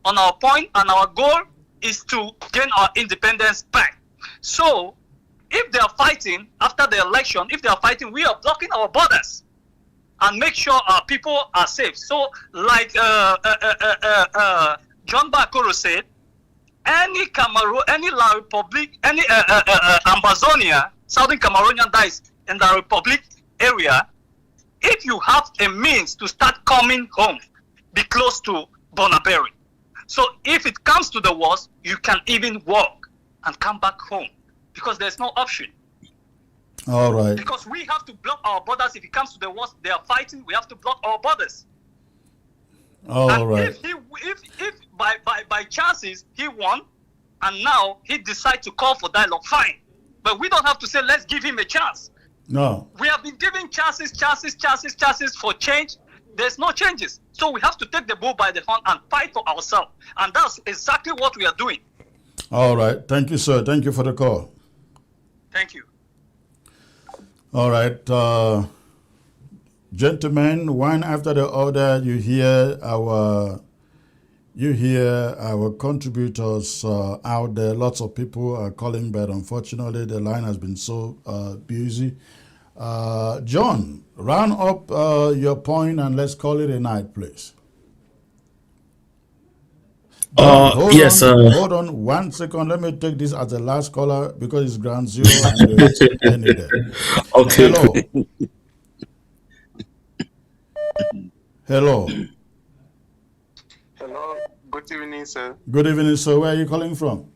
on our point, and our goal is to gain our independence back. So if they are fighting after the election, if they are fighting, we are blocking our borders and make sure our people are safe. So like John Bakoro said, any Cameroon, any La Republique, any Ambazonia, Southern Cameroonian that is in the Republic area, if you have a means to start coming home, be close to Bonaberi. So if it comes to the worst, you can even walk and come back home because there's no option. All right. Because we have to block our borders. If it comes to the worst, they are fighting. We have to block our borders. All and right. If by chances, he won, and now he decides to call for dialogue. Fine. But we don't have to say, let's give him a chance. No. We have been giving chances for change. There's no changes. So we have to take the bull by the horn and fight for ourselves. And that's exactly what we are doing. All right. Thank you, sir. Thank you for the call. Thank you. All right. Gentlemen, one after the other, you hear our contributors out there. Lots of people are calling, but unfortunately the line has been so busy. John, round up your point and let's call it a night, please. John, hold on 1 second. Let me take this as the last caller because it's ground zero and any there. Okay. Hello. Hello. Good evening, sir. Good evening, sir. Where are you calling from?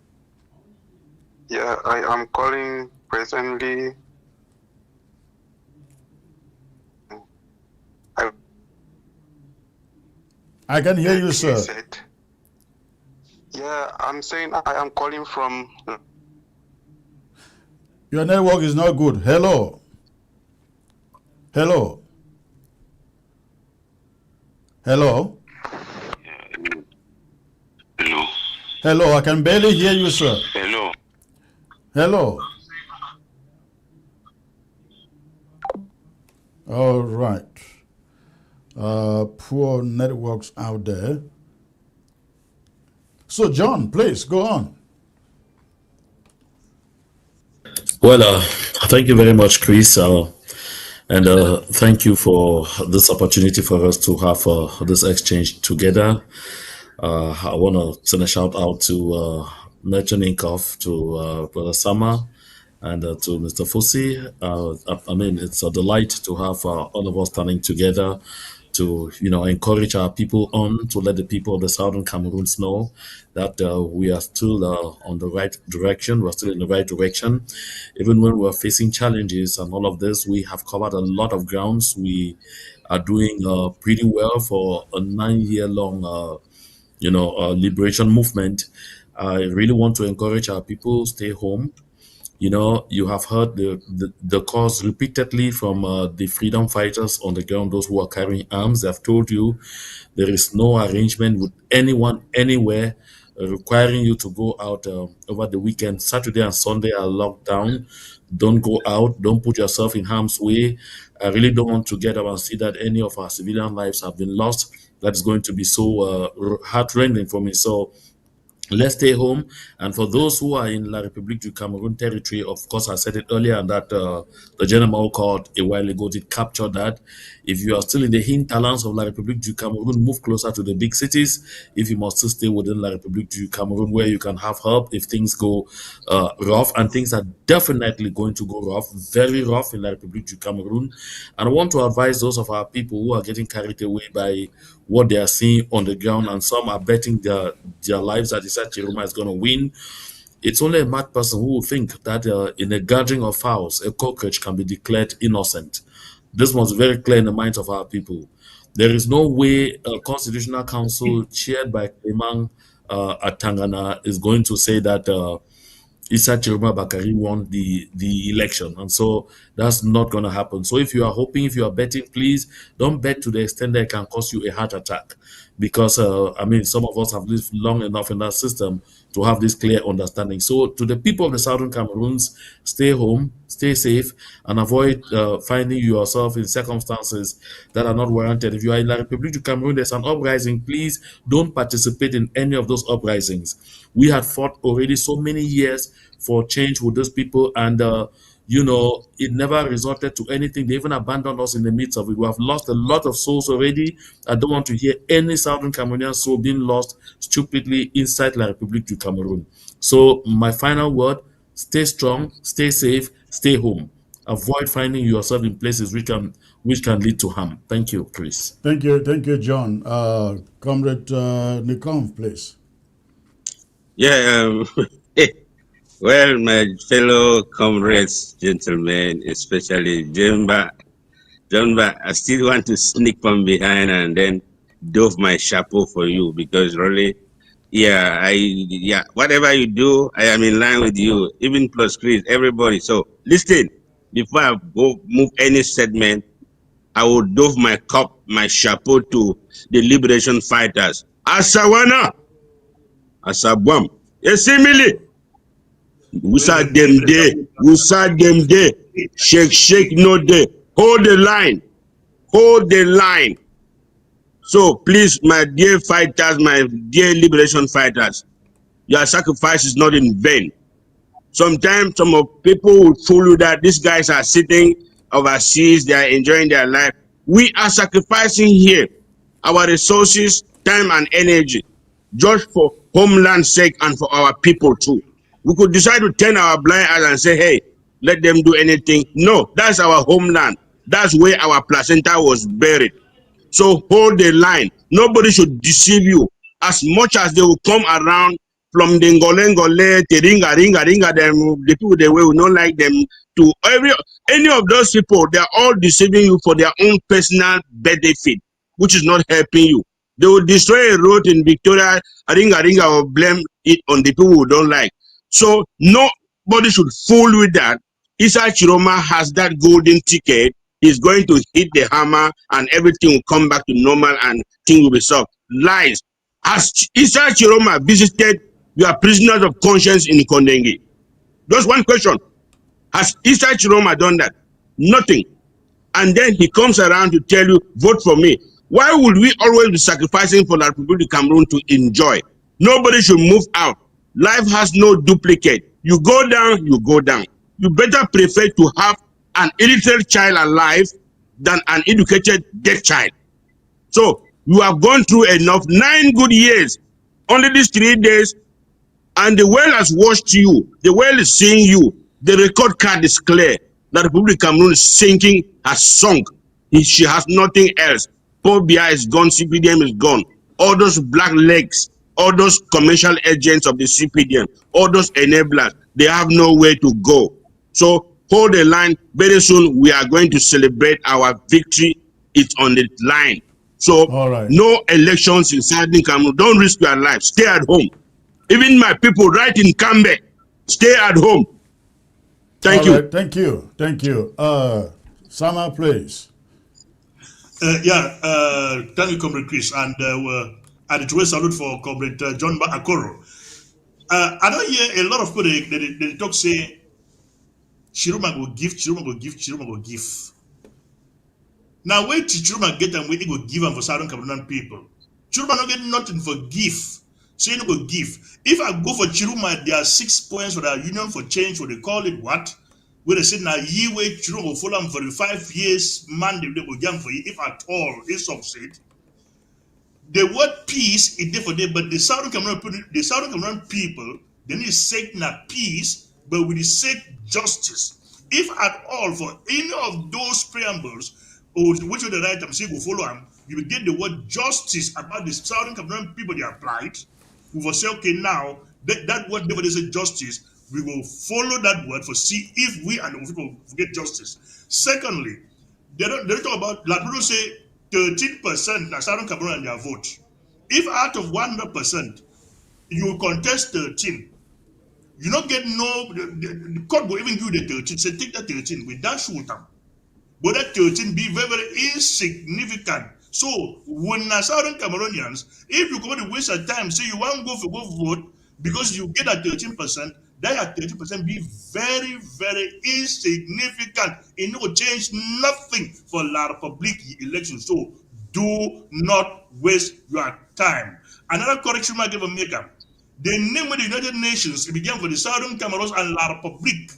Yeah, I am calling presently. I can hear you, sir. Yeah, I'm saying I am calling from. Your network is not good. Hello. Hello. Hello. Hello. Hello. I can barely hear you, sir. Hello. Hello. All right. Poor networks out there. So, John, please go on. Well, thank you very much, Chris, and thank you for this opportunity for us to have this exchange together. I want to send a shout out to Merchant Inkov, to Brother Sama, and to Mr. Fusi. I mean, it's a delight to have all of us standing together to encourage our people to let the people of the Southern Cameroons know that we are still on the right direction. We're still in the right direction, even when we're facing challenges and all of this. We have covered a lot of grounds. We are doing pretty well for a 9-year-long, liberation movement. I really want to encourage our people stay home. You have heard the calls repeatedly from the freedom fighters on the ground, those who are carrying arms. They have told you there is no arrangement with anyone anywhere requiring you to go out over the weekend. Saturday and Sunday are locked down. Don't go out. Don't put yourself in harm's way. I really don't want to get up and see that any of our civilian lives have been lost. That is going to be so heart-rending for me. So let's stay home. And for those who are in La République du Cameroon territory, of course, I said it earlier, and that the General called a while ago did capture that. If you are still in the hinterlands of La République du Cameroon, move closer to the big cities. If you must still stay within La République du Cameroon, where you can have help if things go rough, and things are definitely going to go rough, very rough in La République du Cameroon. And I want to advise those of our people who are getting carried away by what they are seeing on the ground, and some are betting their lives that Chiroma is going to win. It's only a mad person who will think that in a gathering of fowls, a cockroach can be declared innocent. This was very clear in the minds of our people. There is no way a constitutional council chaired by Clement at Tangana is going to say that Issa Chiroma Bakari won the election. And so that's not going to happen. So if you are hoping, if you are betting, please don't bet to the extent that it can cause you a heart attack. Because, some of us have lived long enough in that system to have this clear understanding. So to the people of the Southern Cameroons, stay home, stay safe, and avoid finding yourself in circumstances that are not warranted. If you are in La République du Cameroon, there's an uprising, please don't participate in any of those uprisings. We had fought already so many years for change with those people, and it never resulted to anything. They even abandoned us in the midst of it. We have lost a lot of souls already. I don't want to hear any Southern Cameroonian soul being lost stupidly inside La République du Cameroon. So my final word, stay strong, stay safe, stay home. Avoid finding yourself in places which can lead to harm. Thank you, Chris. Thank you, John. Comrade Nikom, please. Yeah, well, my fellow comrades, gentlemen, especially Jemba, I still want to sneak from behind and then doff my chapeau for you, because really yeah, whatever you do, I am in line with you, even plus Chris, everybody. So listen, before I go move any segment, I will dove my cup, my chapeau to the liberation fighters. Asawana, Asabwam, Esimili, Wusa dem day, Wusa dem day, shake no day, hold the line, hold the line. So please, my dear fighters, my dear liberation fighters, your sacrifice is not in vain. Sometimes some of people will fool you that these guys are sitting overseas, they are enjoying their life. We are sacrificing here our resources, time, and energy just for homeland's sake and for our people too. We could decide to turn our blind eyes and say, hey, let them do anything. No, that's our homeland. That's where our placenta was buried. So hold the line. Nobody should deceive you. As much as they will come around from the Ngole, the ringa, them, the people they will not like them, to any of those people, they are all deceiving you for their own personal benefit, which is not helping you. They will destroy a road in Victoria, ringa, or blame it on the people who don't like. So nobody should fool with that. Issa Chiroma has that golden ticket. He's going to hit the hammer and everything will come back to normal and things will be solved. Lies. Has Issa Chiroma visited your prisoners of conscience in Kondengi? Just one question. Has Issa Chiroma done that? Nothing. And then he comes around to tell you, vote for me. Why would we always be sacrificing for the Republic of Cameroon to enjoy? Nobody should move out. Life has no duplicate. You go down, you go down. You better prefer to have an illiterate child alive than an educated dead child. So you have gone through enough, 9 good years. Only these 3 days, and the world has watched you. The world is seeing you. The record card is clear. The Republic of Cameroon is sinking, has sunk. She has nothing else. Paul Biya is gone, CPDM is gone. All those black legs, all those commercial agents of the CPDM, all those enablers, they have nowhere to go. So hold the line. Very soon we are going to celebrate our victory. It's on the line. So no elections in Southern Cameroon. Don't risk your life. Stay at home. Even my people right in Cambe, stay at home. Thank you. Thank you. Thank you. Sama, please. Thank you, Comrade Chris. And a salute for Comrade John Akoro. I don't hear a lot of people, they talk, say, Chiroma go give, Chiroma go give, Chiroma go give. Now, wait till Chiroma get and wait, he go give them for Southern Cameroonian people. Chiroma not get nothing for give. So you no go give. If I go for Chiroma, there are 6 points for the Union for Change, what they call it, what? Where they say now ye wait Chiroma will follow them for the 5 years mandate they will give for you, if at all it succeed. The word peace is there for them, but the Southern Cameroonian people, they need to seek not peace, but we seek justice. If at all for any of those preambles, or which are the right time say go follow them, you will get the word justice about the Southern Cameroonian people they applied. We will say, okay, now that word never say justice, we will follow that word for see if we and the people get justice. Secondly, they don't talk about, like people say 13% na Southern Cameroon and their vote. If out of 100% you contest 13, you don't get the court will even give you the 13. Say take that 13, we don't shoot them. But that 13 be very, very insignificant. So when Southern Cameroonians, if you go to waste of time, say you want to go vote because you get that 13%, that 13% be very, very insignificant. It will change nothing for La Republic election. So do not waste your time. Another correction I give a maker. The name of the United Nations, it began for the Southern Cameroon and La Republic.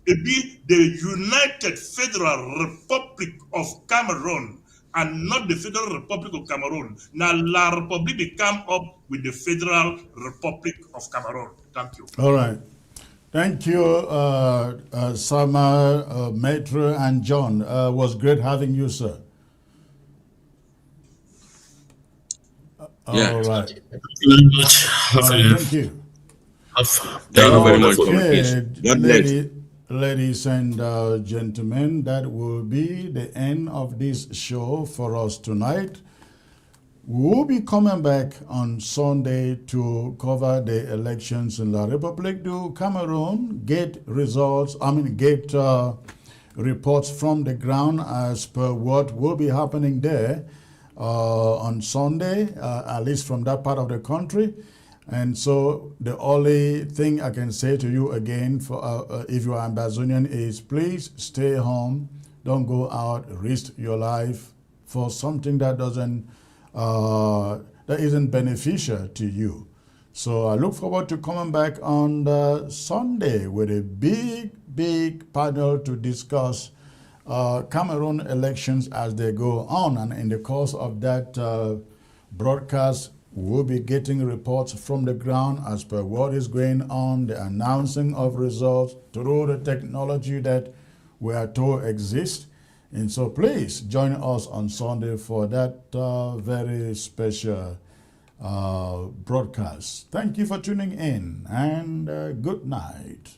It be the United Federal Republic of Cameroon and not the Federal Republic of Cameroon. Now La Republic will come up with the Federal Republic of Cameroon. Thank you. All right. Thank you, Sama, Maitre, and John. Was great having you, sir. Yeah. All right. Thank you very much. Thank you. Thank you very much, God bless. Ladies and gentlemen, that will be the end of this show for us tonight. We'll be coming back on Sunday to cover the elections in La République du Cameroon, get reports from the ground as per what will be happening there on Sunday, at least from that part of the country. And so the only thing I can say to you again, for if you are Ambazonian, is please stay home, don't go out, risk your life for something that isn't beneficial to you. So I look forward to coming back on Sunday with a big panel to discuss Cameroon elections as they go on. And in the course of that broadcast, we'll be getting reports from the ground as per what is going on, the announcing of results through the technology that we are told exists. And so please join us on Sunday for that very special broadcast. Thank you for tuning in, and good night.